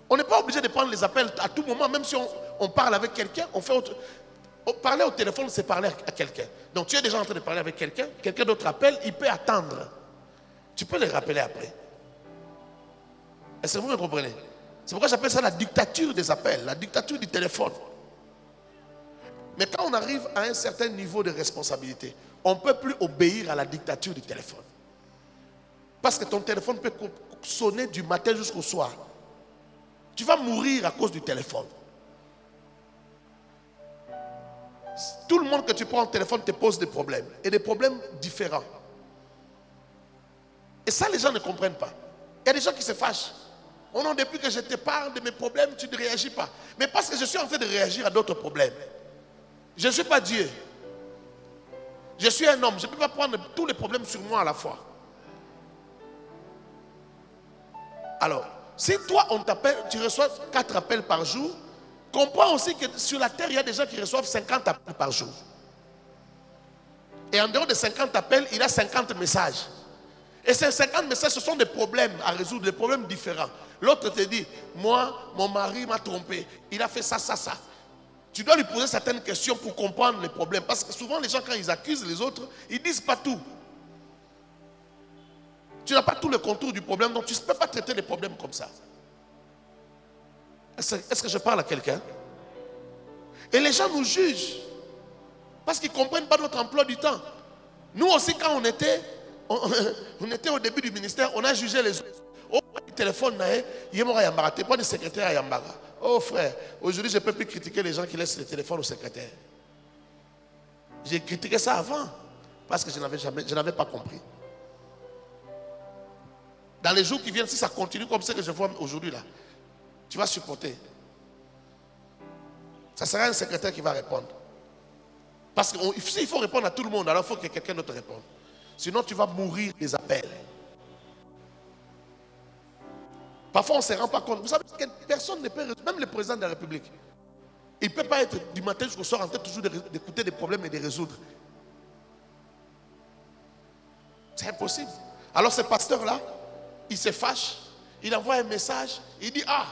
On n'est pas obligé de prendre les appels à tout moment, même si on parle avec quelqu'un, parler au téléphone, c'est parler à quelqu'un. Donc tu es déjà en train de parler avec quelqu'un, quelqu'un d'autre appelle, il peut attendre. Tu peux les rappeler après. Est-ce que vous me comprenez? C'est pourquoi j'appelle ça la dictature des appels, la dictature du téléphone. Mais quand on arrive à un certain niveau de responsabilité, on ne peut plus obéir à la dictature du téléphone. Parce que ton téléphone peut sonner du matin jusqu'au soir. Tu vas mourir à cause du téléphone. Tout le monde que tu prends au téléphone te pose des problèmes. Et des problèmes différents. Et ça, les gens ne comprennent pas. Il y a des gens qui se fâchent. Oh non, depuis que je te parle de mes problèmes, tu ne réagis pas. Mais parce que je suis en train de réagir à d'autres problèmes. Je ne suis pas Dieu. Je suis un homme. Je ne peux pas prendre tous les problèmes sur moi à la fois. Alors, si toi, on t'appelle, tu reçois 4 appels par jour, comprends aussi que sur la terre, il y a des gens qui reçoivent 50 appels par jour. Et en dehors de 50 appels, il y a 50 messages. Et ces 50 messages, ce sont des problèmes à résoudre, des problèmes différents. L'autre te dit, moi, mon mari m'a trompé. Il a fait ça, ça, ça. Tu dois lui poser certaines questions pour comprendre les problèmes. Parce que souvent, les gens, quand ils accusent les autres, ils ne disent pas tout. Tu n'as pas tout le contour du problème, donc tu ne peux pas traiter les problèmes comme ça. Est-ce que je parle à quelqu'un? Et les gens nous jugent. Parce qu'ils ne comprennent pas notre emploi du temps. Nous aussi, quand on était au début du ministère, on a jugé les autres. Oh, le téléphone, il y pas de secrétaire à Yambaga. Oh frère, aujourd'hui, je ne peux plus critiquer les gens qui laissent le téléphone au secrétaire. J'ai critiqué ça avant, parce que je n'avais pas compris. Dans les jours qui viennent, si ça continue comme ça que je vois aujourd'hui là, tu vas supporter. Ça sera un secrétaire qui va répondre. Parce qu'il faut répondre à tout le monde, alors il faut que quelqu'un d'autre réponde. Sinon, tu vas mourir des appels. Parfois, on ne se rend pas compte. Vous savez que personne ne peut résoudre, même le président de la République. Il ne peut pas être du matin jusqu'au soir en train toujours d'écouter des problèmes et de les résoudre. C'est impossible. Alors ce pasteur-là, il se fâche, il envoie un message, il dit, ah,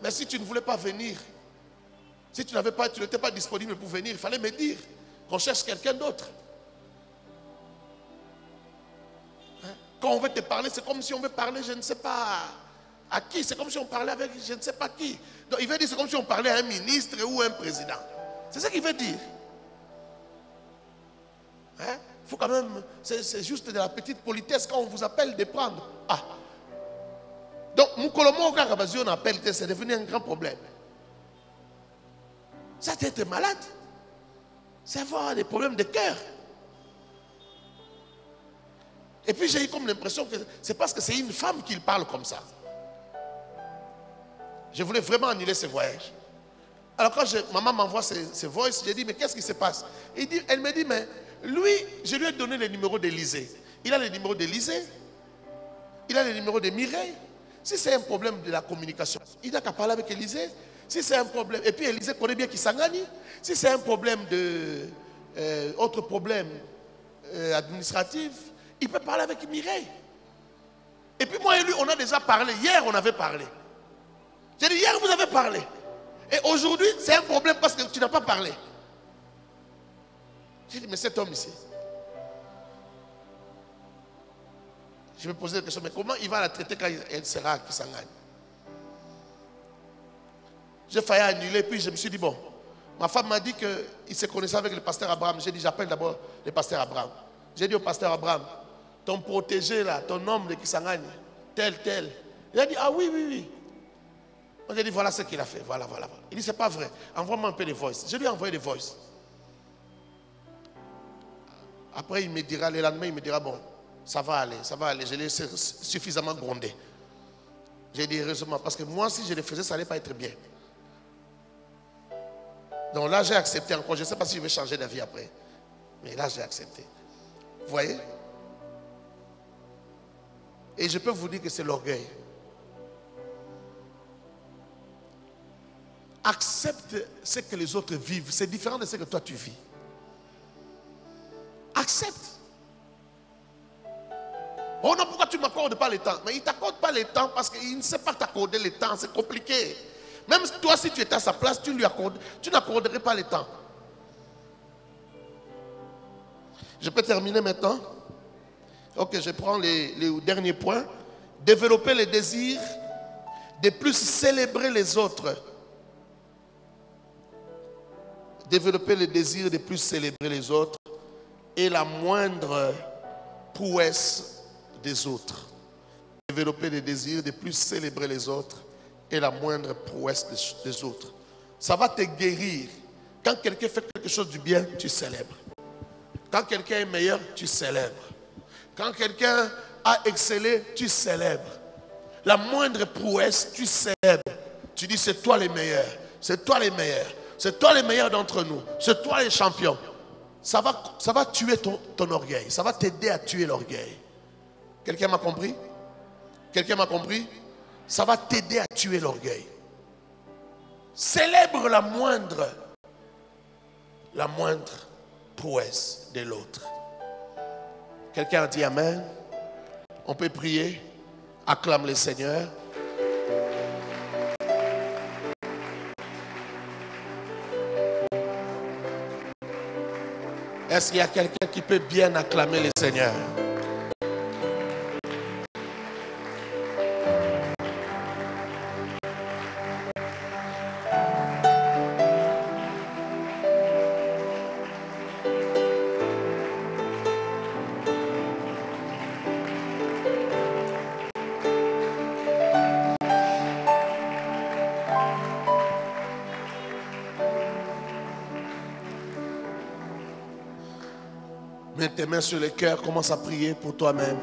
mais si tu ne voulais pas venir, si tu n'étais pas disponible pour venir, il fallait me dire qu'on cherche quelqu'un d'autre. Quand on veut te parler, c'est comme si on veut parler, je ne sais pas à qui. C'est comme si on parlait avec je ne sais pas qui. Donc il veut dire c'est comme si on parlait à un ministre ou à un président. C'est ça qu'il veut dire. Hein? faut quand même, c'est juste de la petite politesse quand on vous appelle de prendre. Ah. Donc, Moukolomo, quand on appelle, c'est devenu un grand problème. Ça, c'est être malade. C'est avoir des problèmes de cœur. Et puis, j'ai eu comme l'impression que c'est parce que c'est une femme qui parle comme ça. Je voulais vraiment annuler ce voyage. Alors, quand maman m'envoie ses voices, j'ai dit, mais qu'est-ce qui se passe? Elle me dit, mais lui, je lui ai donné le numéro d'Élysée. Il a le numéro d'Élysée. Il a le numéro de Mireille. Si c'est un problème de la communication, il n'a qu'à parler avec Élysée. Si c'est un problème, et puis Élysée connaît bien Kisangani. Si c'est un problème autre problème administratif, il peut parler avec Mireille. Et puis moi et lui, on a déjà parlé. Hier, on avait parlé. J'ai dit, hier, vous avez parlé. Et aujourd'hui, c'est un problème parce que tu n'as pas parlé. J'ai dit, mais cet homme ici, je me posais la question, mais comment il va la traiter quand elle sera à Kisangani? J'ai failli annuler, puis je me suis dit, bon, ma femme m'a dit qu'il se connaissait avec le pasteur Abraham. J'ai dit, j'appelle d'abord le pasteur Abraham. J'ai dit au pasteur Abraham, ton protégé là, ton homme de Kisangani, tel. Il a dit, ah oui, oui, oui. J'ai dit, voilà ce qu'il a fait, voilà. Il dit, c'est pas vrai, envoie-moi un peu de voice. Je lui ai envoyé des voice. Après, il me dira, le lendemain, il me dira, bon, ça va aller. Je l'ai suffisamment grondé. J'ai dit, heureusement, parce que moi, si je le faisais, ça n'allait pas être bien. Donc là, j'ai accepté encore. Je ne sais pas si je vais changer d'avis après. Mais là, j'ai accepté. Vous voyez? Et je peux vous dire que c'est l'orgueil. Accepte ce que les autres vivent. C'est différent de ce que toi tu vis. Accepte. Oh non, pourquoi tu ne m'accordes pas le temps? Mais il ne t'accorde pas le temps parce qu'il ne sait pas t'accorder le temps. C'est compliqué. Même toi, si tu étais à sa place, tu n'accorderais pas le temps. Je peux terminer maintenant? Ok, je prends les derniers points. Développer le désir de plus célébrer les autres. Développer le désir de plus célébrer les autres et la moindre prouesse des autres. Développer le désir de plus célébrer les autres et la moindre prouesse des autres. Ça va te guérir. Quand quelqu'un fait quelque chose du bien, tu célèbres. Quand quelqu'un est meilleur, tu célèbres. Quand quelqu'un a excellé, tu célèbres. La moindre prouesse, tu célèbres. Tu dis, c'est toi les meilleurs. C'est toi les meilleurs. C'est toi les meilleurs d'entre nous. C'est toi les champions. Ça va tuer ton orgueil. Ça va t'aider à tuer l'orgueil. Quelqu'un m'a compris? Quelqu'un m'a compris? Ça va t'aider à tuer l'orgueil. Célèbre la moindre prouesse de l'autre. Quelqu'un a dit Amen. On peut prier. Acclame le Seigneur. Est-ce qu'il y a quelqu'un qui peut bien acclamer le Seigneur? Mets tes mains sur le cœur, commence à prier pour toi-même.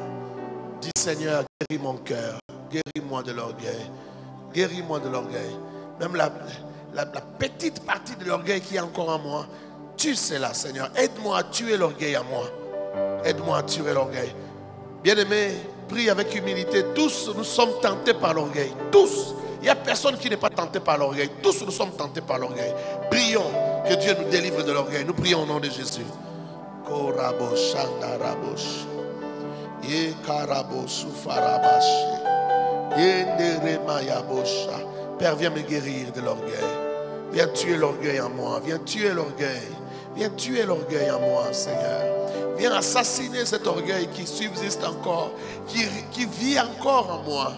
Dis Seigneur, guéris mon cœur, guéris-moi de l'orgueil, guéris-moi de l'orgueil. Même la petite partie de l'orgueil qui est encore en moi, tue cela Seigneur. Aide-moi à tuer l'orgueil en moi. Aide-moi à tuer l'orgueil. Bien-aimé, prie avec humilité. Tous nous sommes tentés par l'orgueil. Tous. Il n'y a personne qui n'est pas tenté par l'orgueil. Tous nous sommes tentés par l'orgueil. Prions que Dieu nous délivre de l'orgueil. Nous prions au nom de Jésus. Père, viens me guérir de l'orgueil. Viens tuer l'orgueil en moi. Viens tuer l'orgueil. Viens tuer l'orgueil en moi, Seigneur. Viens assassiner cet orgueil qui subsiste encore, qui vit encore en moi,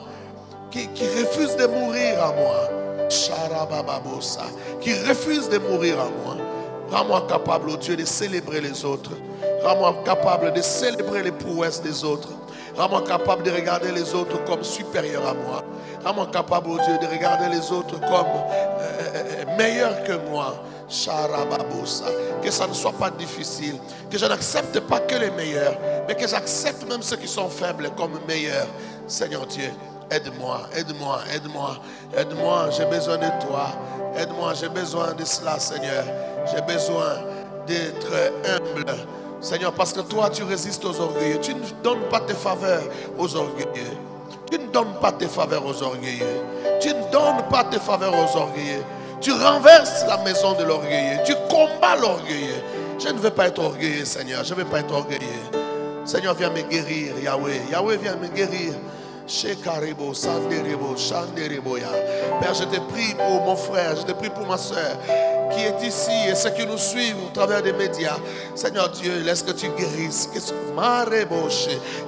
qui refuse de mourir en moi. Qui refuse de mourir en moi. Rends-moi capable, oh Dieu, de célébrer les autres. Rends-moi capable de célébrer les prouesses des autres. Rends-moi capable de regarder les autres comme supérieurs à moi. Rends-moi capable, oh Dieu, de regarder les autres comme meilleurs que moi. Que ça ne soit pas difficile. Que je n'accepte pas que les meilleurs, mais que j'accepte même ceux qui sont faibles comme meilleurs. Seigneur Dieu, aide-moi, aide-moi, aide-moi. Aide-moi, j'ai besoin de toi. Aide-moi, j'ai besoin de cela, Seigneur. J'ai besoin d'être humble. Seigneur, parce que toi, tu résistes aux orgueilleux. Tu ne donnes pas tes faveurs aux orgueilleux. Tu ne donnes pas tes faveurs aux orgueilleux. Tu ne donnes pas tes faveurs aux orgueilleux. Tu renverses la maison de l'orgueilleux. Tu combats l'orgueilleux. Je ne veux pas être orgueilleux, Seigneur. Je ne veux pas être orgueilleux. Seigneur, viens me guérir, Yahweh. Yahweh, viens me guérir. Père, je te prie pour mon frère, je te prie pour ma soeur qui est ici et ceux qui nous suivent au travers des médias. Seigneur Dieu, laisse que tu guérisses,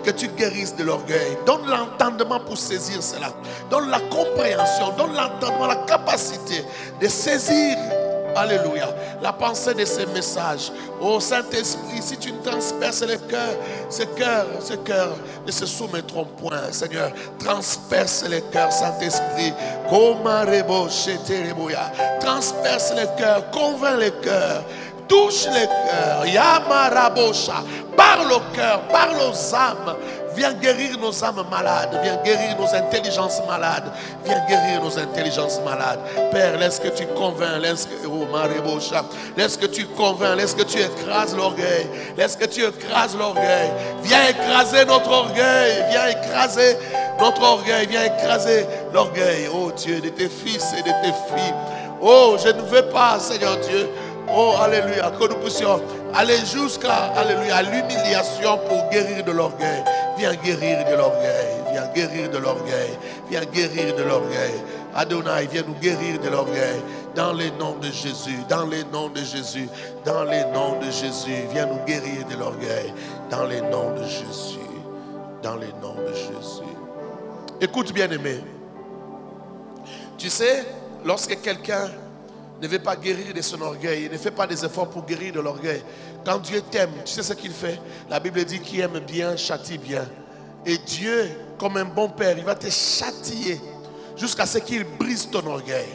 que tu guérisses de l'orgueil. Donne l'entendement pour saisir cela. Donne la compréhension, donne l'entendement, la capacité de saisir, alléluia, la pensée de ces messages. Oh Saint-Esprit, si tu transperces les cœurs, ces cœurs ne se soumettront point. Seigneur, transperce les cœurs, Saint-Esprit. Transperce les cœurs, convainc les cœurs, touche les cœurs. Yamarabosha, parle au cœur, parle aux âmes. Viens guérir nos âmes malades. Viens guérir nos intelligences malades. Viens guérir nos intelligences malades. Père, laisse que tu convaincs. Laisse que tu convaincs. Laisse que tu écrases l'orgueil. Laisse que tu écrases l'orgueil. Viens écraser notre orgueil. Viens écraser notre orgueil. Viens écraser l'orgueil. Oh Dieu, de tes fils et de tes filles. Oh, je ne veux pas, Seigneur Dieu. Oh, alléluia, que nous puissions aller jusqu'à, alléluia, l'humiliation pour guérir de l'orgueil. Viens guérir de l'orgueil. Viens guérir de l'orgueil. Viens guérir de l'orgueil. Adonai, viens nous guérir de l'orgueil. Dans les noms de Jésus. Dans les noms de Jésus. Dans les noms de Jésus. Viens nous guérir de l'orgueil. Dans les noms de Jésus. Dans les noms de Jésus. Écoute, bien-aimé. Tu sais, lorsque quelqu'un ne veut pas guérir de son orgueil, il ne fait pas des efforts pour guérir de l'orgueil. Quand Dieu t'aime, tu sais ce qu'il fait? La Bible dit qu'il aime bien, châtie bien. Et Dieu, comme un bon père, il va te châtier jusqu'à ce qu'il brise ton orgueil.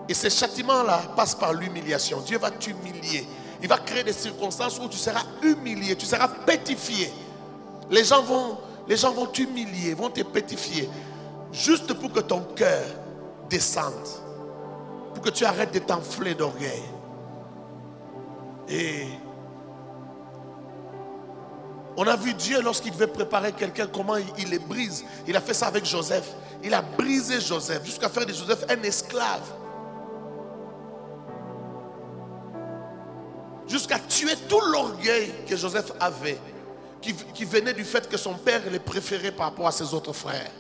Et ce châtiment-là passe par l'humiliation. Dieu va t'humilier. Il va créer des circonstances où tu seras humilié, tu seras pétrifié. Les gens vont t'humilier, vont te pétrifier, juste pour que ton cœur descende. Pour que tu arrêtes de t'enfler d'orgueil. Et on a vu Dieu lorsqu'il devait préparer quelqu'un, comment il les brise. Il a fait ça avec Joseph. Il a brisé Joseph jusqu'à faire de Joseph un esclave. Jusqu'à tuer tout l'orgueil que Joseph avait, qui venait du fait que son père le préférait par rapport à ses autres frères.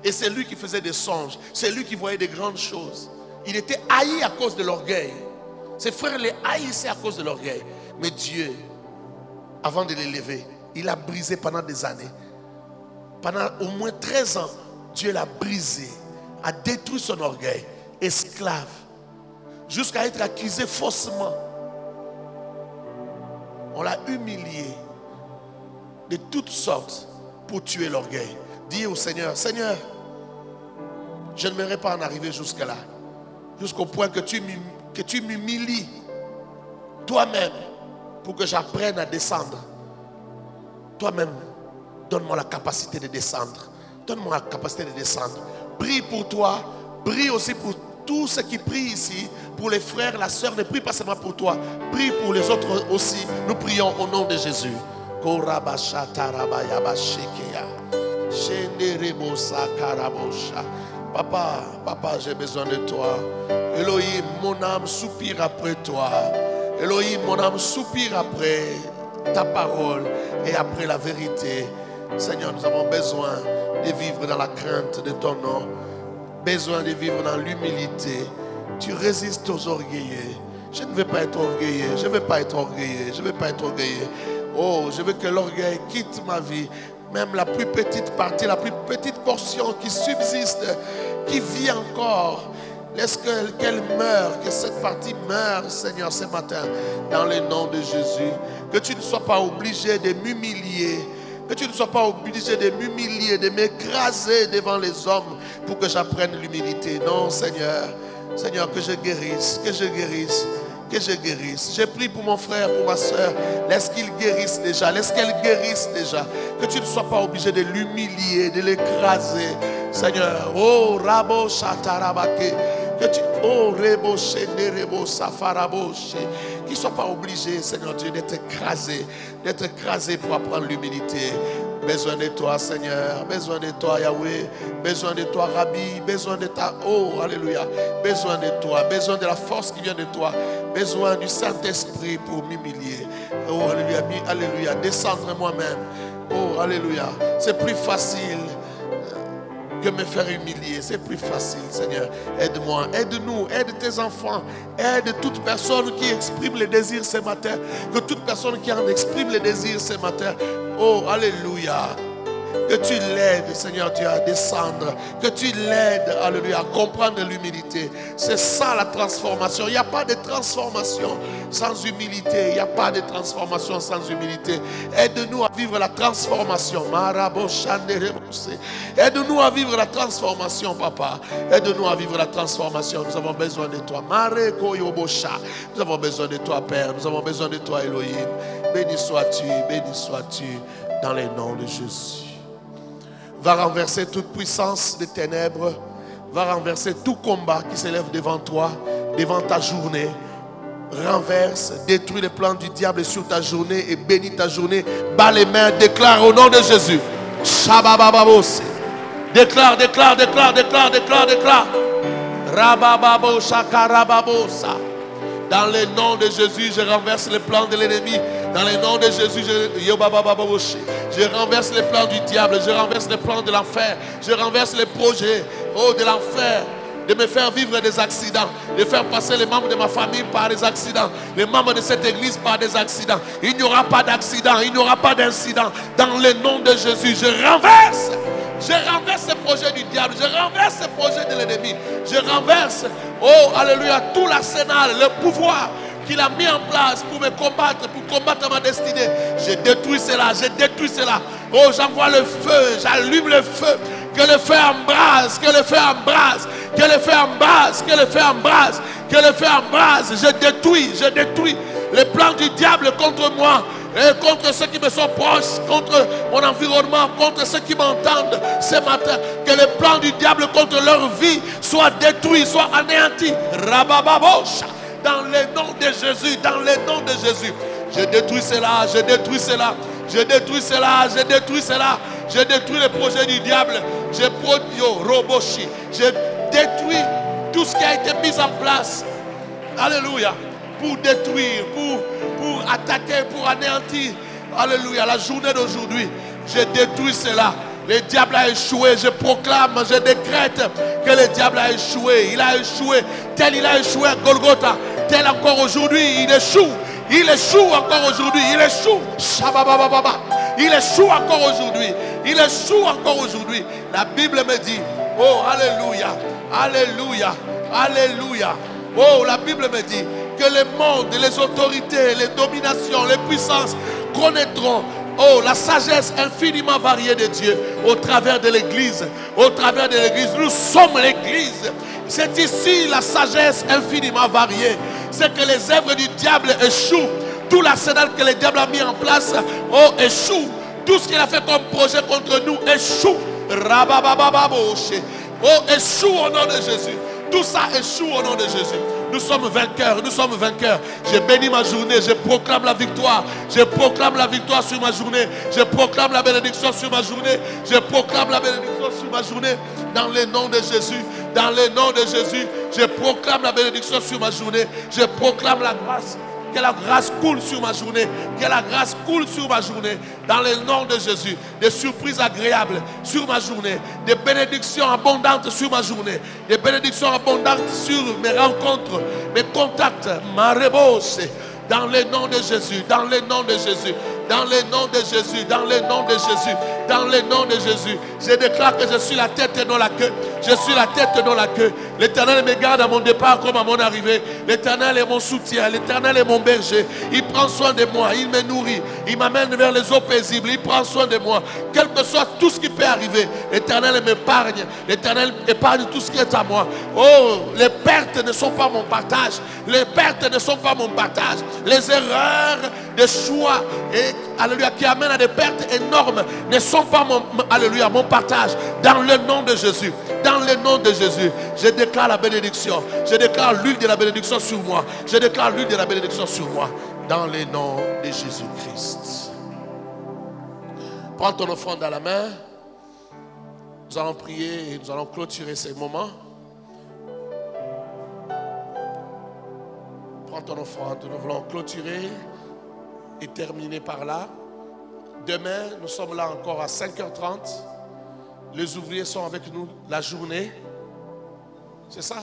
Et c'est lui qui faisait des songes. C'est lui qui voyait des grandes choses. Il était haï à cause de l'orgueil. Ses frères les haïssaient à cause de l'orgueil. Mais Dieu, avant de l'élever, il a brisé pendant des années. Pendant au moins 13 ans, Dieu l'a brisé, a détruit son orgueil, esclave, jusqu'à être accusé faussement. On l'a humilié de toutes sortes pour tuer l'orgueil. Dis au Seigneur, Seigneur, je n'aimerais pas en arriver jusque-là. Jusqu'au point que tu m'humilies toi-même pour que j'apprenne à descendre. Toi-même, donne-moi la capacité de descendre. Donne-moi la capacité de descendre. Prie pour toi. Prie aussi pour tous ceux qui prient ici. Pour les frères, la sœur, ne prie pas seulement pour toi. Prie pour les autres aussi. Nous prions au nom de Jésus. Papa, j'ai besoin de toi. Elohim, mon âme soupire après toi. Elohim, mon âme soupire après ta parole et après la vérité. Seigneur, nous avons besoin de vivre dans la crainte de ton nom. Besoin de vivre dans l'humilité. Tu résistes aux orgueilleux. Je ne veux pas être orgueilleux. Je ne veux pas être orgueilleux. Je ne veux pas être orgueilleux. Oh, je veux que l'orgueil quitte ma vie. Même la plus petite partie, la plus petite portion qui subsiste, qui vit encore, Laisse qu'elle meure, que cette partie meure, Seigneur, ce matin, dans le nom de Jésus. Que tu ne sois pas obligé de m'humilier. Que tu ne sois pas obligé de m'humilier, de m'écraser devant les hommes pour que j'apprenne l'humilité. Non, Seigneur. Seigneur, que je guérisse, que je guérisse, que je guérisse. J'ai prié pour mon frère, pour ma soeur. Laisse qu'il guérisse déjà, laisse qu'elle guérisse déjà. Que tu ne sois pas obligé de l'humilier, de l'écraser. Seigneur, oh, Rabo Shatarabake. Que tu, oh, Rebo Shenderebo Safaraboshe. Qu'il ne soit pas obligé, Seigneur Dieu, d'être écrasé pour apprendre l'humilité. Besoin de toi, Seigneur. Besoin de toi, Yahweh. Besoin de toi, Rabbi. Besoin de ta... Oh, alléluia. Besoin de toi. Besoin de la force qui vient de toi. Besoin du Saint-Esprit pour m'humilier. Oh, alléluia. Alléluia. Descendre moi-même. Oh, alléluia. C'est plus facile que me faire humilier. C'est plus facile, Seigneur. Aide-moi. Aide-nous. Aide tes enfants. Aide toute personne qui exprime les désirs ce matin. Que toute personne qui en exprime les désirs ce matin. Oh, alléluia. Que tu l'aides, Seigneur Dieu, à descendre. Que tu l'aides, alléluia, à comprendre l'humilité. C'est ça la transformation. Il n'y a pas de transformation sans humilité. Il n'y a pas de transformation sans humilité. Aide-nous à vivre la transformation. Aide-nous à vivre la transformation, Papa. Aide-nous à vivre la transformation. Nous avons besoin de toi. Nous avons besoin de toi, Père. Nous avons besoin de toi, Elohim. Béni sois-tu, dans les noms de Jésus. Va renverser toute puissance des ténèbres. Va renverser tout combat qui s'élève devant toi, devant ta journée. Renverse, détruis les plans du diable sur ta journée et bénis ta journée. Bats les mains, déclare au nom de Jésus. Shababababose. Déclare. Rabababo shakarababosa. Dans le nom de Jésus, je renverse les plans de l'ennemi. Dans le nom de Jésus, je renverse les plans du diable. Je renverse les plans de l'enfer. Je renverse les projets de l'enfer. De me faire vivre des accidents. De faire passer les membres de ma famille par des accidents. Les membres de cette église par des accidents. Il n'y aura pas d'accident. Il n'y aura pas d'incident. Dans le nom de Jésus, je renverse ces projets du diable. Je renverse ces projets de l'ennemi. Je renverse, oh alléluia, tout l'arsenal, le pouvoir qu'il a mis en place pour me combattre, pour combattre ma destinée. Je détruis cela. Oh, j'envoie le feu, j'allume le feu. Que le feu embrase, que le feu embrase, que le feu embrase, que le feu embrase, que le feu embrase. Je détruis les plans du diable contre moi. Et contre ceux qui me sont proches, contre mon environnement, contre ceux qui m'entendent ce matin. Que les plans du diable contre leur vie soient détruits, soient anéantis. Rabababosha. Dans le nom de Jésus, dans le nom de Jésus. Je détruis cela. Je détruis les projets du diable. Je détruis tout ce qui a été mis en place. Alléluia. Pour détruire, pour attaquer, pour anéantir. Alléluia. La journée d'aujourd'hui, je détruis cela. Le diable a échoué. Je proclame, je décrète que le diable a échoué. Il a échoué. Tel il a échoué à Golgotha. Tel encore aujourd'hui, il échoue. Il échoue encore aujourd'hui. Il échoue. Shababababa. Il échoue encore aujourd'hui. Il échoue encore aujourd'hui. La Bible me dit, oh, alléluia, alléluia, alléluia. Oh, la Bible me dit que les mondes, les autorités, les dominations, les puissances connaîtront, oh, la sagesse infiniment variée de Dieu au travers de l'Église. Au travers de l'Église. Nous sommes l'Église. C'est ici la sagesse infiniment variée. C'est que les œuvres du diable échouent. Tout l'arsenal que le diable a mis en place, oh, échoue. Tout ce qu'il a fait comme projet contre nous échoue. Rababababoshe. Oh, échoue au nom de Jésus. Tout ça échoue au nom de Jésus. Nous sommes vainqueurs, nous sommes vainqueurs. Je bénis ma journée, je proclame la victoire. Je proclame la victoire sur ma journée. Je proclame la bénédiction sur ma journée. Je proclame la bénédiction sur ma journée. Dans le nom de Jésus, dans le nom de Jésus, je proclame la bénédiction sur ma journée. Je proclame la grâce. Que la grâce coule sur ma journée. Que la grâce coule sur ma journée. Dans le nom de Jésus. Des surprises agréables sur ma journée. Des bénédictions abondantes sur ma journée. Des bénédictions abondantes sur mes rencontres, mes contacts. Ma rebose. Dans le nom de Jésus. Dans le nom de Jésus. Dans le nom de Jésus. Dans le nom de Jésus. Dans le nom de Jésus. Je déclare que je suis la tête et non la queue. Je suis la tête, non la queue. L'Éternel me garde à mon départ comme à mon arrivée. L'Éternel est mon soutien. L'Éternel est mon berger. Il prend soin de moi. Il me nourrit. Il m'amène vers les eaux paisibles. Il prend soin de moi. Quel que soit tout ce qui peut arriver, l'Éternel m'épargne. L'Éternel épargne tout ce qui est à moi. Oh, les pertes ne sont pas mon partage. Les pertes ne sont pas mon partage. Les erreurs de choix et, alléluia, qui amènent à des pertes énormes ne sont pas alléluia, mon partage. Dans le nom de Jésus. Dans le nom de Jésus, je déclare la bénédiction. Je déclare l'huile de la bénédiction sur moi. Je déclare l'huile de la bénédiction sur moi. Dans le nom de Jésus-Christ. Prends ton offrande à la main. Nous allons prier et nous allons clôturer ces moments. Prends ton offrande. Nous voulons clôturer et terminer par là. Demain, nous sommes là encore à 5h30. Les ouvriers sont avec nous la journée. C'est ça?